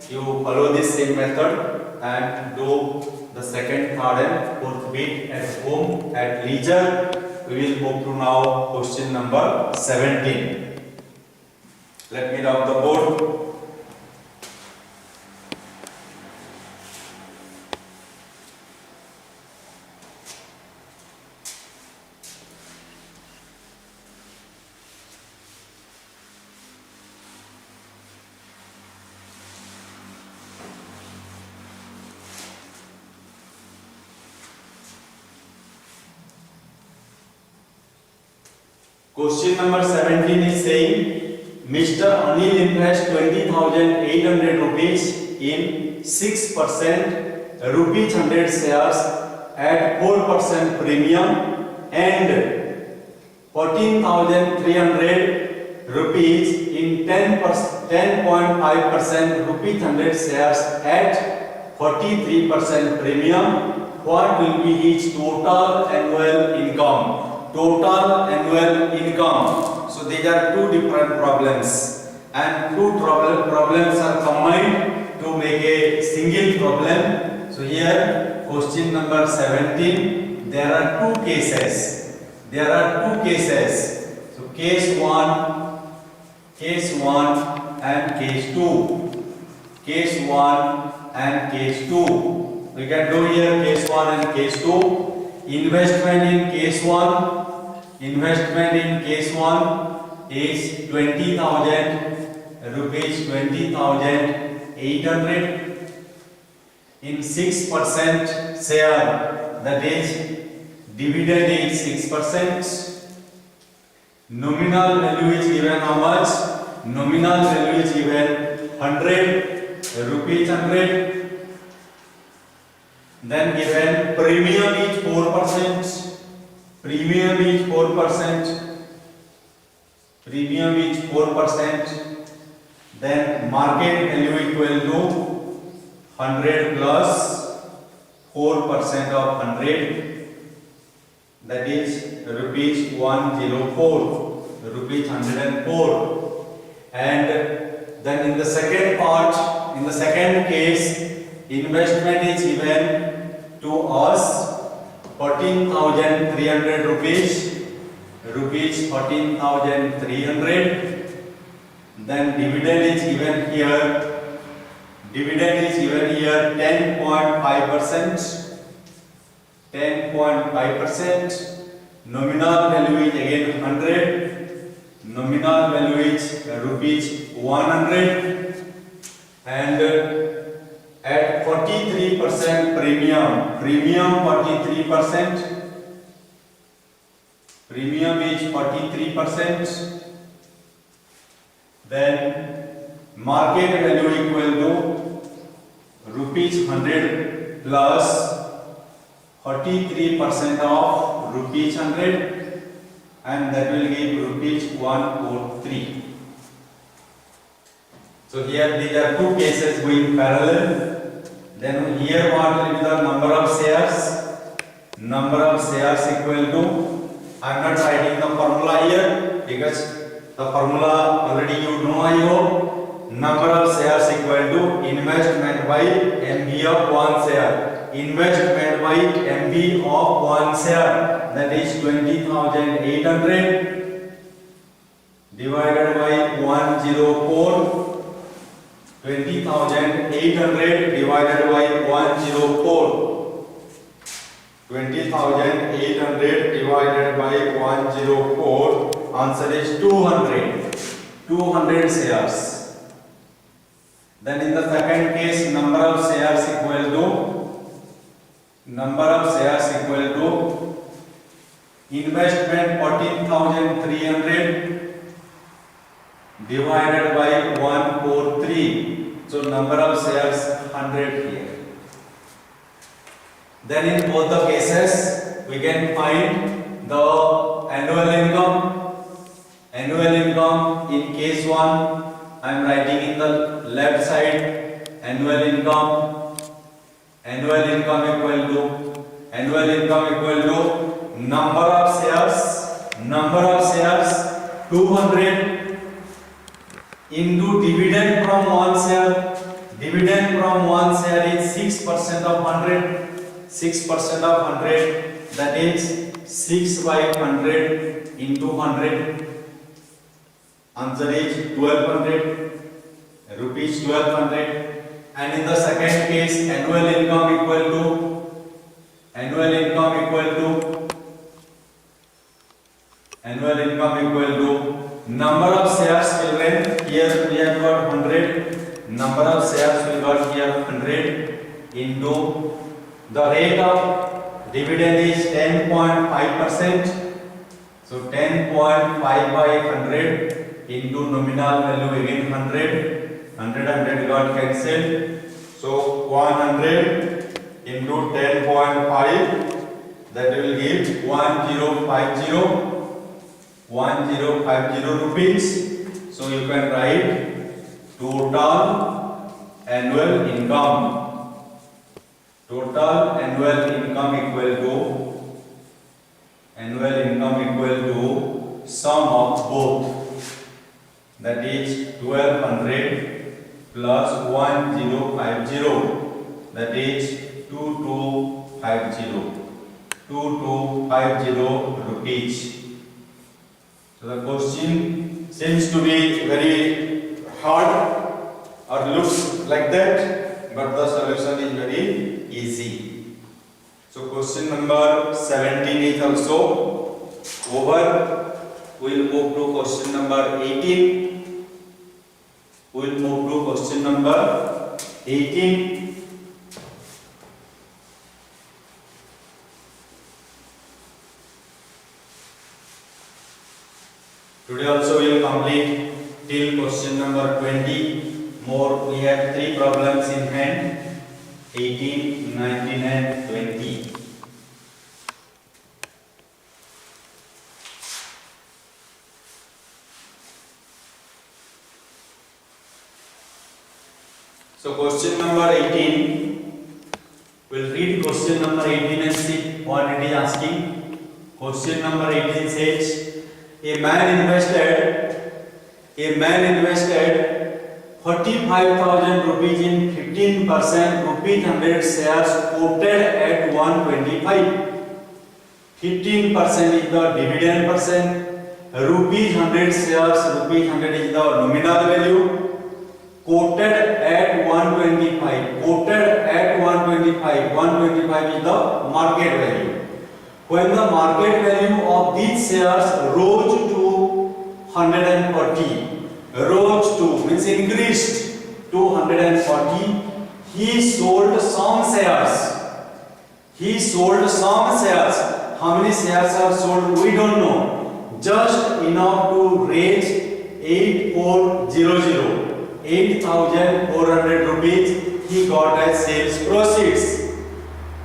Speaker 1: you follow this same method and do the second, third and fourth bit at home at leisure. We will move to now question number 17. Let me rub the board. Question number 17 is saying Mr. Anil invests 20,800 rupees in 6% rupees 100 shares at 4% premium and 14,300 rupees in 10.5% rupees 100 shares at 43% premium. What will be his total annual income? Total annual income. So these are two different problems, and two problems are combined to make a single problem. So here question number 17, there are two cases. There are two cases. So case 1 and case 2. Case 1 and case 2. We can do here case 1 and case 2. Investment in case 1. Investment in case 1 is 20,000 rupees, 20,800 in 6% share, that is dividend is 6%. Nominal value is given how much? Nominal value is given 100 rupees 100. Then given premium is 4%. Premium is 4%. Premium is 4%. Then market value equal to 100 plus 4% of 100. That is rupees 104. Rupees 104. And then in the second part, in the second case, investment is given to us 14,300 rupees, rupees 14,300. Then dividend is given here. Dividend is given here 10.5%. 10.5%. Nominal value is again 100. Nominal value is rupees 100. And at 43% premium, premium 43%, premium is 43%, then market value equal to rupees 100 plus 43% of rupees 100, and that will give rupees 143. So here these are two cases going parallel. Then here what will be the number of shares? Number of shares equal to, I am not writing the formula here because the formula already you know, I hope. Number of shares equal to investment by MB of 1 share. Investment by MB of 1 share, that is 20,800 divided by 104. 20,800 divided by 104. 20,800 divided by 104. Answer is 200. 200 shares. Then in the second case, number of shares equal to investment 14,300 divided by 143. So number of shares 100 here. Then in both the cases we can find the annual income. Annual income in case 1 I am writing in the left side. Annual income. Annual income equal to number of shares. Number of shares 200 into dividend from 1 share. Dividend from 1 share is 6% of 100. 6% of 100, that is 6 by 100 into 100. Answer is 1200 rupees 1200. And in the second case, annual income equal to number of shares children. Here we have got 100. Number of shares we got here 100 into the rate of dividend is 10.5%. So 10.5 by 100 into nominal value again 100. 100 got cancelled. So 100 into 10.5, that will give 1050 rupees. So you can write total annual income. Total annual income equal to sum of both, that is 1200 plus 1050. that is 2250 rupees. So the question seems to be very hard or looks like that, but the solution is very easy. So question number 17 is also over. We will move to question number 18. We will move to question number 18. Today also we will complete till question number 20. More, we have 3 problems in hand: 18, 19 and 20. So question number 18, we'll read question number 18 and see what it is asking. Question number 18 says, a man invested 45,000 rupees in 15% rupees 100 shares quoted at 125. 15% is the dividend percent. Rupees 100 shares, rupees 100 is the nominal value. Quoted at 125. Quoted at 125. 125 is the market value. When the market value of these shares rose to 140, rose to means increased to 140, he sold some shares. He sold some shares. How many shares are sold? We don't know. Just enough to raise 8,400 rupees. He got as sales proceeds.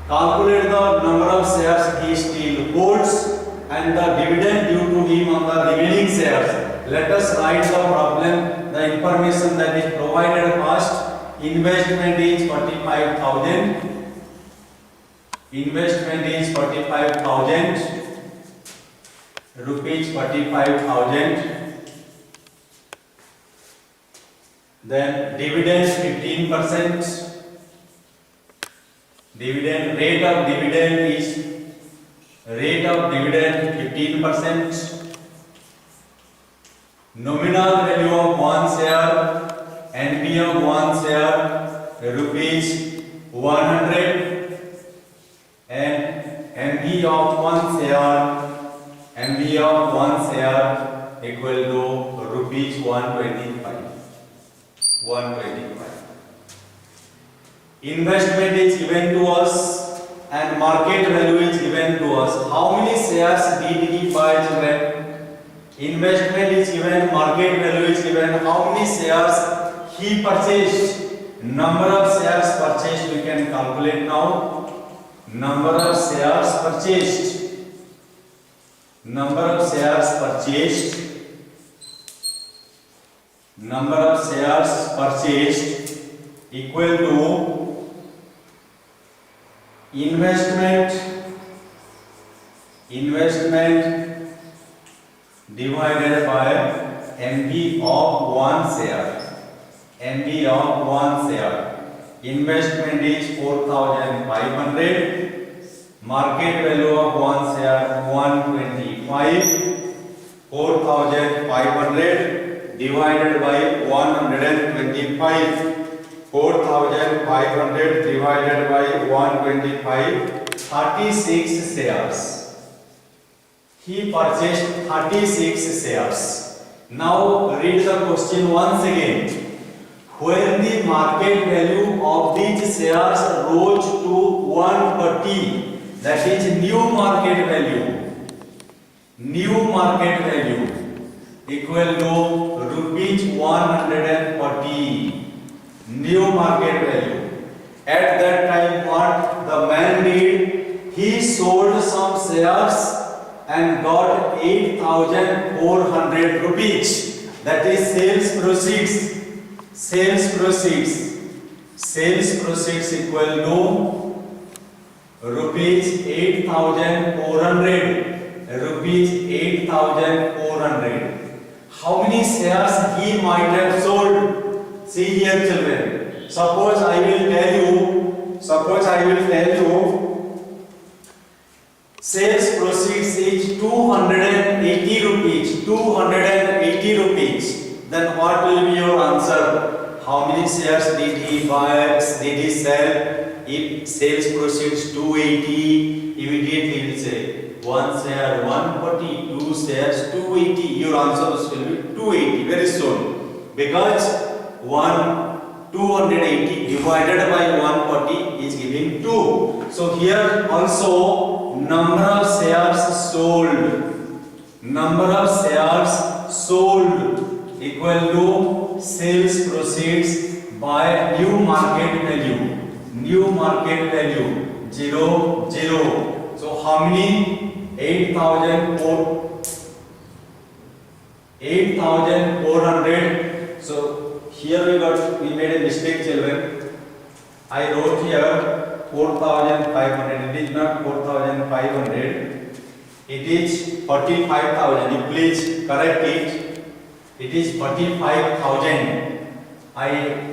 Speaker 1: Calculate the number of shares he still holds and the dividend due to him on the remaining shares. Let us write the problem, the information that is provided first. Investment is 45,000. Investment is 45,000 rupees. 45,000. Then dividend 15%. Dividend rate of dividend is 15%. Nominal value of 1 share, NB of 1 share, rupees 100, and MB of 1 share, equal to rupees 125. 125. Investment is given to us and market value is given to us. How many shares did he buy, children? Investment is given, market value is given. How many shares he purchased? Number of shares purchased we can calculate now. Number of shares purchased. Number of shares purchased. Number of shares purchased equal to investment divided by MB of 1 share. MB of 1 share. Investment is 4,500. Market value of 1 share 125. 4,500 divided by 125. 4,500 divided by 125, 36 shares. He purchased 36 shares. Now read the question once again. When the market value of these shares rose to 140, that is new market value. New market value equal to rupees 140. New market value. At that time, what the man did? He sold some shares and got 8,400 rupees. That is sales proceeds. Sales proceeds. Sales proceeds equal to rupees 8,400. Rupees 8,400. How many shares he might have sold? See here, children. Suppose I will tell you shares did he buy, did he sell? If sales proceeds 280, immediately he will say 1 share 140, 2 shares 280. Your answer will be 280 very soon, because 280 divided by 140 is giving 2. So here also number of shares sold equal to sales proceeds by new market value 0 0. So how many? 8,400. So here we made a mistake, children. I wrote here 4,500. It is not 4,500. It is 45,000. You please correct it. It is 45,000.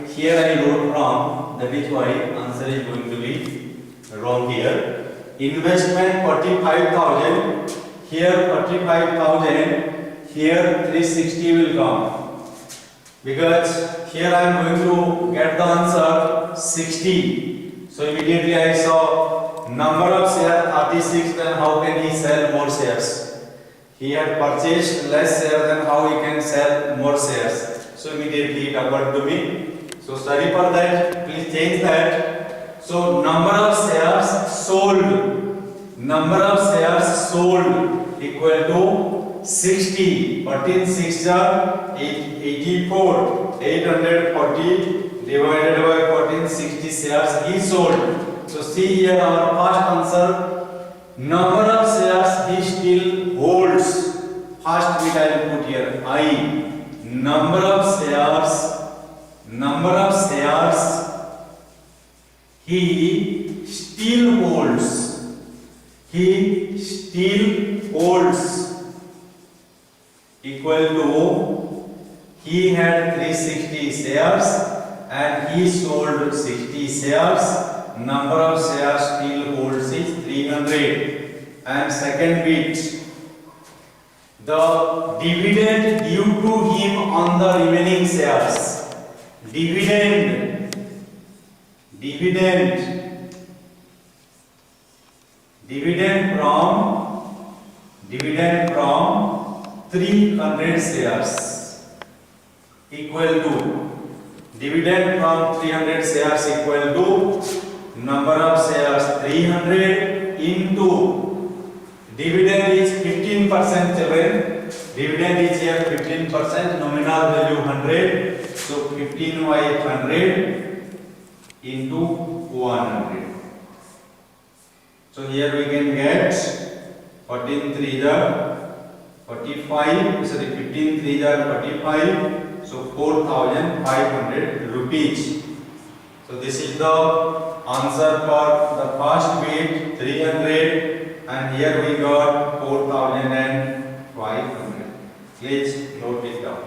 Speaker 1: Here I wrote wrong. That is why answer is going to be wrong here. Investment 45,000. Here 45,000. Here 360 will come, because here I am going to get the answer 60. So immediately I saw number of shares 36. Then how can he sell more shares? He had purchased less shares, then how he can sell more shares? So immediately it occurred to me. So sorry for that. Please change that. So number of shares sold equal to 60. 14 6 are 84. 840 divided by 14, 60 shares he sold. So see here our first answer. Number of shares he still holds. First bit I will put here I. Number of shares he still holds equal to, he had 360 shares and he sold 60 shares. Number of shares still holds is 300. And second bit, the dividend due to him on the remaining shares. Dividend from 300 shares equal to, dividend from 300 shares equal to number of shares 300 into dividend is 15%, children. Dividend is here 15%, nominal value 100. So 15 by 100 into 100. So here we can get 14 3 45, sorry 15 3 45, so 4,500 rupees. So this is the answer for the first bit 300, and here we got 4,500. Please note it down.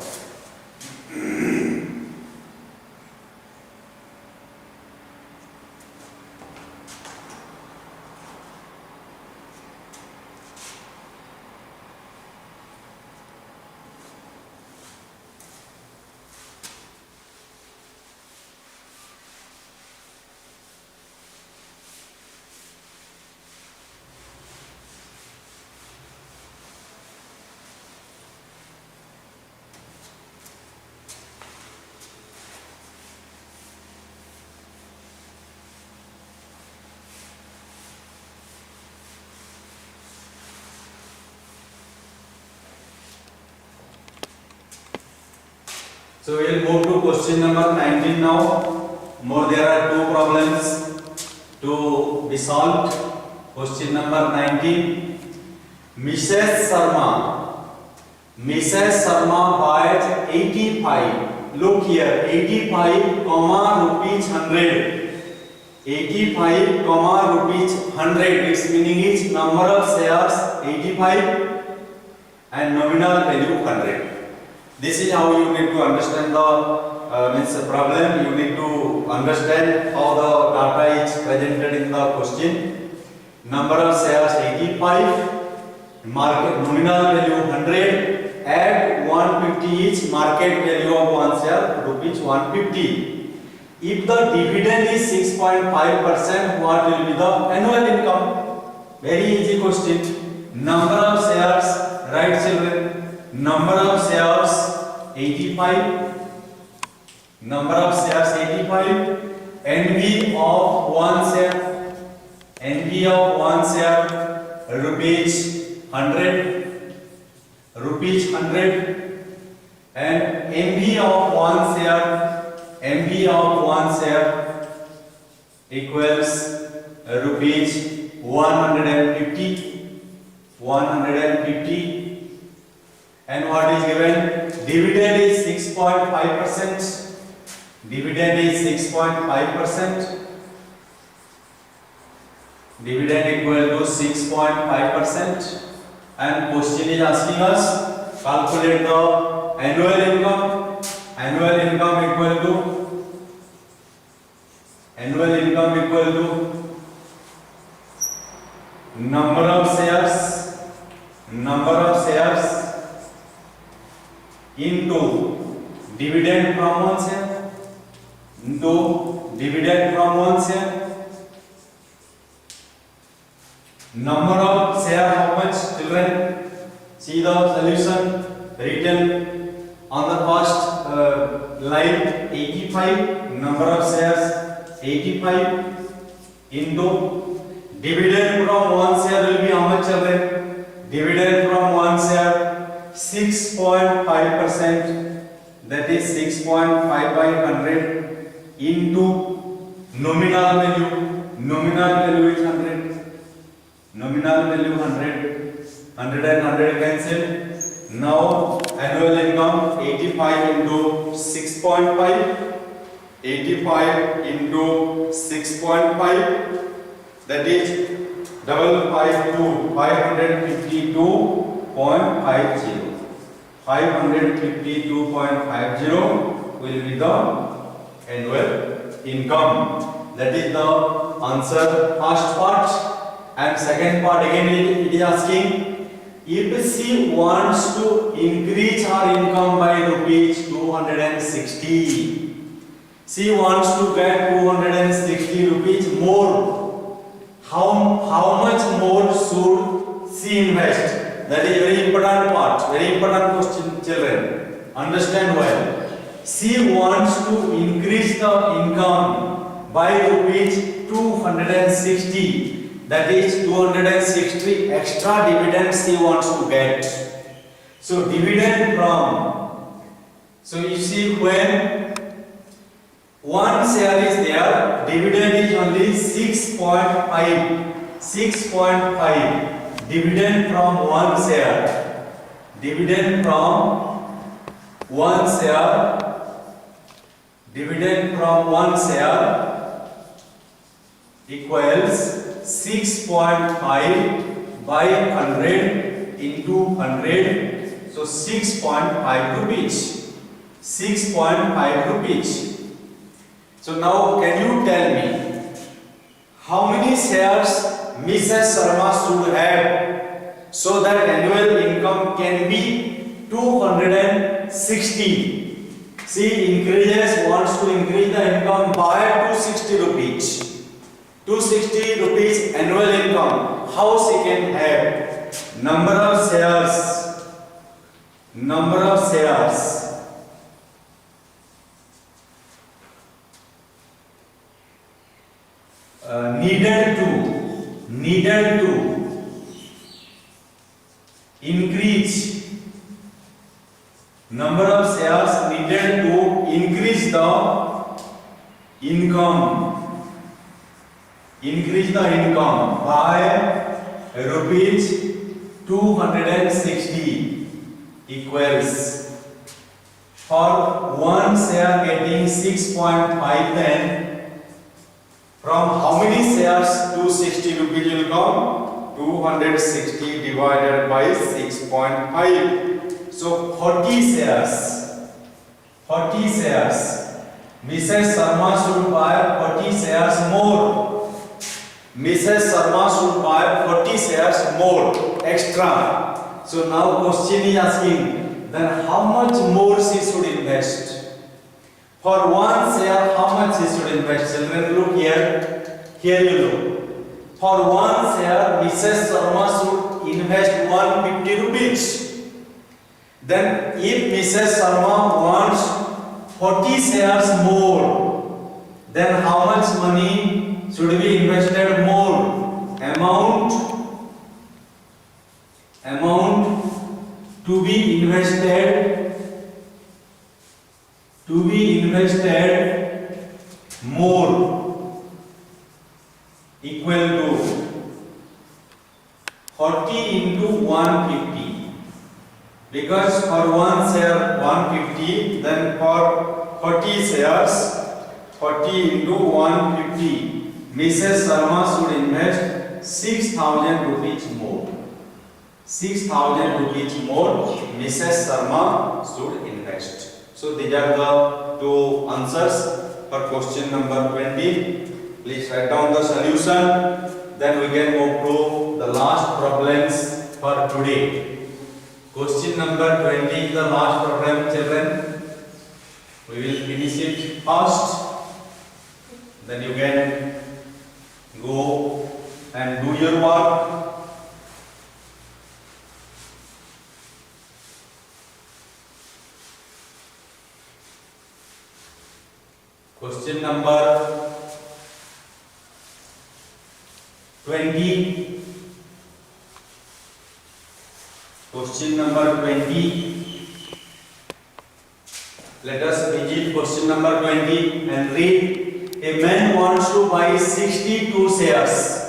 Speaker 1: So we will move to question number 19 now. There are two problems to be solved. Question number 19. Mrs. Sharma buys 85. Look here, 85, rupees 100. 85, rupees 100. Its meaning is number of shares 85 and nominal value 100. This is how you need to understand the problem. You need to understand how the data is presented in the question. Number of shares 85, market nominal value 100, add 150 each, market value of one share rupees 150. If the dividend is 6.5%, what will be the annual income? Very easy question. Number of shares, right children? Number of shares 85. Number of shares 85. NV of one share. NV of one share rupees 100. Rupees 100. And MV of one share. MV of one share equals rupees 150. 150. And what is given? Dividend is 6.5%. Dividend is 6.5%. Dividend equal to 6.5%. And question is asking us calculate the annual income. Annual income equal to number of shares into dividend from one share Number of share, how much children? See the solution written on the first line 85, number of shares 85 into dividend from one share will be how much children? Dividend from one share 6.5%, that is 6.5 by 100 into nominal value is 100. Nominal value 100, 100 and 100 cancel. Now annual income 85 into 6.5, 85 into 6.5, that is 552, 552.50. 552.50 will be the annual income. That is the answer first part. And second part again it is asking if she wants to increase her income by rupees 260. She wants to get 260 rupees more. How much more should she invest? That is very important part, very important question children. Understand well. She wants to increase the income by rupees 260. That is 260 extra dividends she wants to get. So dividend from, so you see when one share is there, dividend is only 6.5. 6.5. Dividend from one share. Dividend from one share. Dividend from one share equals 6.5 by 100 into 100, so 6.5 rupees. 6.5 rupees. So now can you tell me how many shares Mrs. Sharma should have so that annual income can be 260? She wants to increase the income by 260 rupees. 260 rupees annual income. How she can have? Number of shares. Number of shares. Needed to increase. Number of shares needed to increase the income. Increase the income by rupees 260 equals for one share getting 6.5, then from how many shares 260 rupees will come? 260 divided by 6.5. So 40 shares. 40 shares. Mrs. Sharma should buy 40 shares more. Mrs. Sharma should buy 40 shares more extra. So now question is asking, then how much more she should invest? For one share, how much he should invest? Children, look here. Here you look. For one share, Mrs. Sharma should invest 150 rupees. Then, if Mrs. Sharma wants 40 shares more, then how much money should be invested more? Amount to be invested more equal to 40 into 150, because for one share 150, then for 40 shares 40 into 150, Mrs. Sharma should invest 6,000 rupees more. 6,000 rupees more Mrs. Sharma should invest. So these are the two answers for question number 20. Please write down the solution. Then we can move to the last problems for today. Question number 20 is the last problem, children. We will finish it first. Then you can go and do your work. Question number 20. Question number 20. Let us visit question number 20 and read. A man wants to buy 62 shares.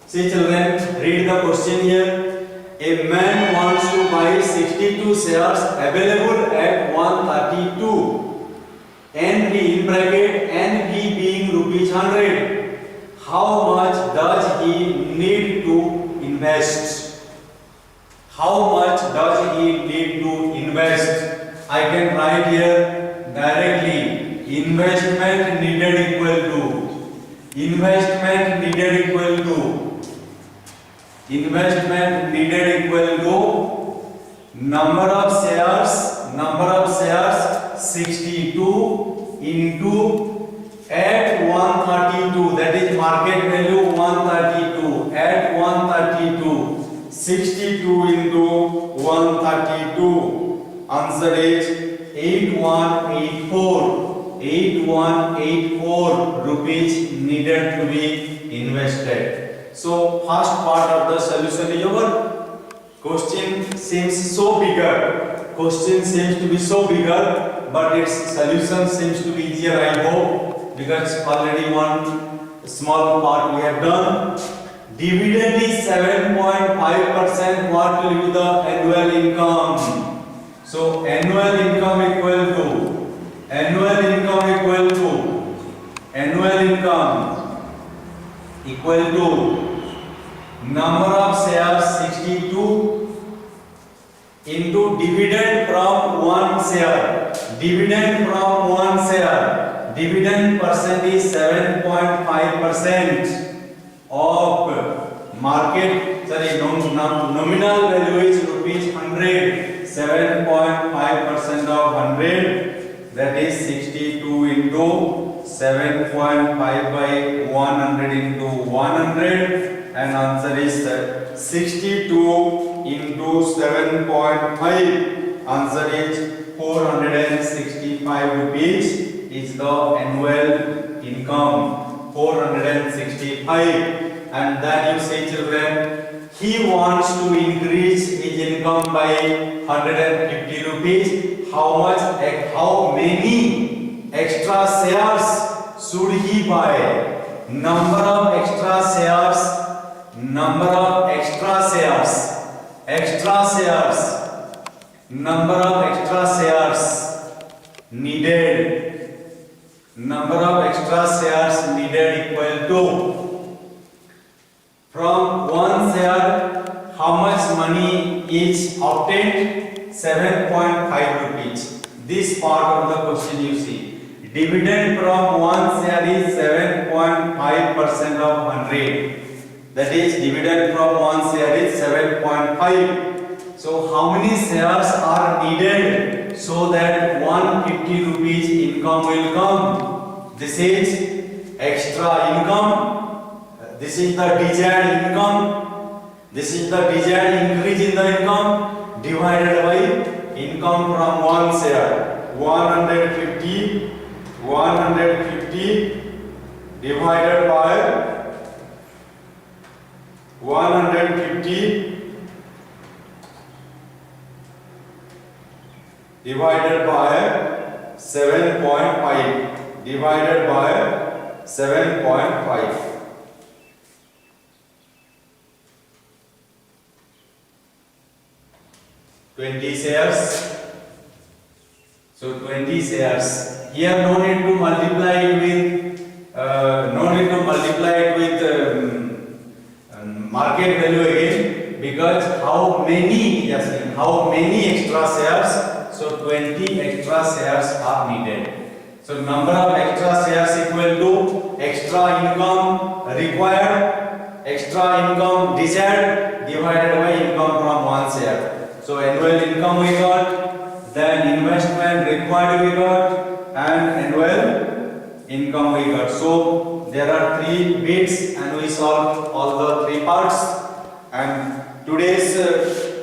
Speaker 1: See children, read the question here. A man wants to buy 62 shares available at 132. NB in bracket, NB being rupees 100. How much does he need to invest? How much does he need to invest? I can write here directly. Investment needed equal to. Investment needed equal to. Investment needed equal to. Number of shares. Number of shares. 62 into at 132, that is market value 132, at 132, 62 into 132, answer is 8184, 8184 rupees needed to be invested. So first part of the solution is over. Question seems so bigger, question seems to be so bigger, but its solution seems to be easier, I hope, because already one small part we have done. Dividend is 7.5%. What will be the annual income? So annual income equal to number of shares 62 into dividend from one share. Dividend from one share. Dividend percent is 7.5% of market. Sorry, nominal value is rupees 100. 7.5% of 100. That is 62 into 7.5 by 100 into 100. And answer is 62 into 7.5. Answer is 465 rupees is the annual income. 465. And then you say children, he wants to increase his income by 150 rupees. How many extra shares should he buy? Number of extra shares. Number of extra shares. Number of extra shares needed. Number of extra shares needed equal to. From one share, how much money is obtained? 7.5 rupees. This part of the question you see. Dividend from one share is 7.5% of 100. That is, dividend from one share is 7.5. So how many shares are needed so that 150 rupees income will come. This is extra income. This is the desired income. This is the desired increase in the income divided by income from one share. 150 divided by 150 divided by 7.5 divided by 7.5. 20 shares. So 20 shares. Here no need to multiply it with market value again, because how many extra shares? So 20 extra shares are needed. So number of extra shares equal to extra income required, extra income desired divided by income from one share. So annual income we got, then investment required we got, and annual income we got. So there are 3 bits and we solved all the 3 parts, and today's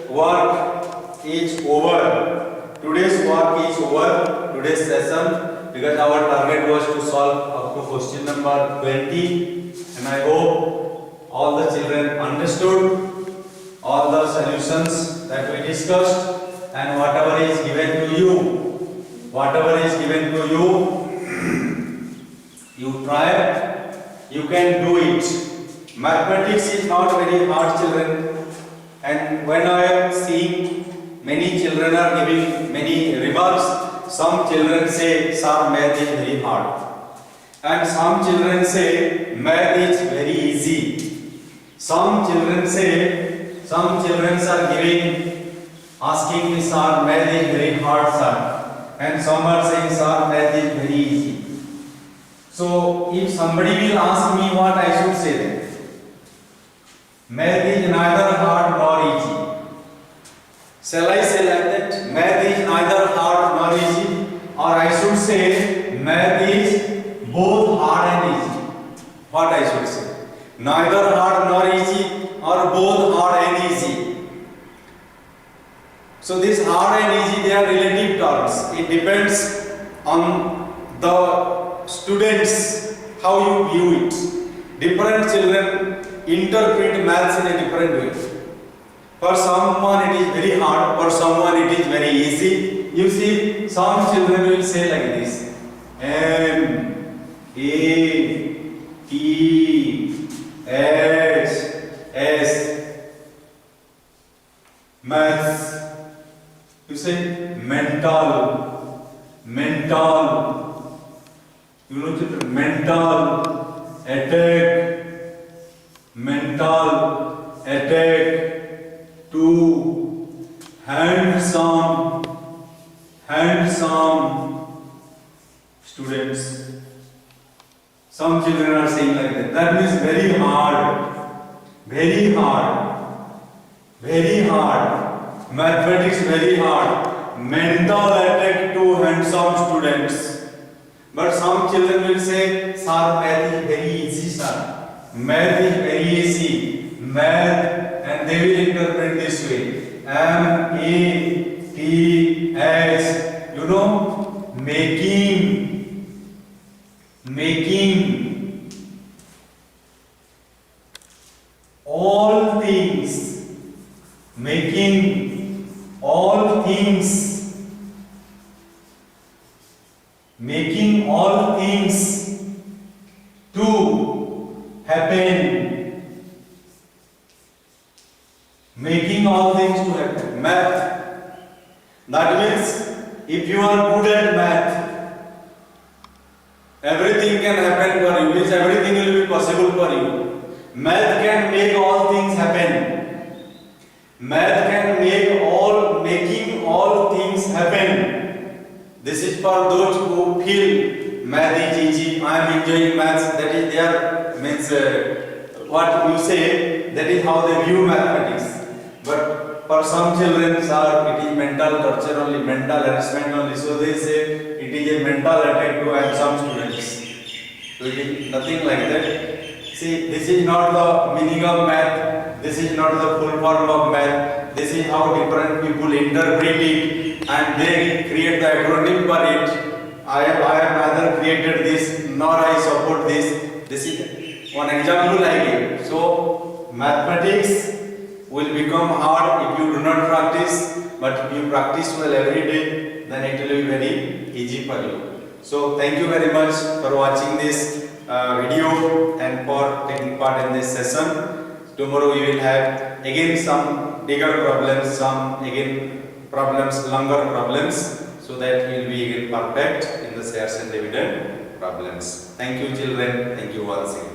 Speaker 1: work is over. Today's session, because our target was to solve up to question number 20, and I hope all the children understood all the solutions that we discussed, and whatever is given to you, you try, you can do it. Mathematics is not very hard, children, and when I am seeing many children are giving many remarks, some children say, "Sir, math is very hard," and some children say, "Math is very easy." Some children are asking me, "Sir, math is very hard, sir," and some are saying, "Sir, math is very easy." So if somebody will ask me what I should say then, math is neither hard nor easy. Shall I say like that? Math is neither hard nor easy, or I should say math is both hard and easy. What I should say? Neither hard nor easy, or both hard and easy. So this hard and easy, they are relative terms. It depends on the students how you view it. Different children interpret maths in a different way. For someone it is very hard, for someone it is very easy. You see, some children will say like this: M A T H S, maths. You say mental. You know, children, mental attack. To handsome students. Some children are saying like that. That means very hard. Mathematics very hard. Mental attack to handsome students. But some children will say, "Sir, math is very easy, sir. Math is very easy. Math," and they will interpret this way: M A T H. You know, making all things. Making all things to happen. Making all things to happen. Math. That means if you are good at math, everything can happen for you. Means everything will be possible for you. Math can make all things happen. Math can making all things happen. This is for those who feel math is easy. I am enjoying maths. That is their means what you say. That is how they view mathematics. But for some children, sir, it is mental torture only, mental harassment only. So they say it is a mental attack to some students. So it is nothing like that. See, this is not the meaning of math. This is not the full form of math. This is how different people interpret it, and they create the acronym for it. I have neither created this nor I support this. This is one example I give. So mathematics will become hard if you do not practice, but if you practice well every day, then it will be very easy for you. So thank you very much for watching this video and for taking part in this session. Tomorrow we will have again some bigger problems, some again problems, longer problems, so that we will be again perfect in the shares and dividend problems. Thank you children, thank you once again.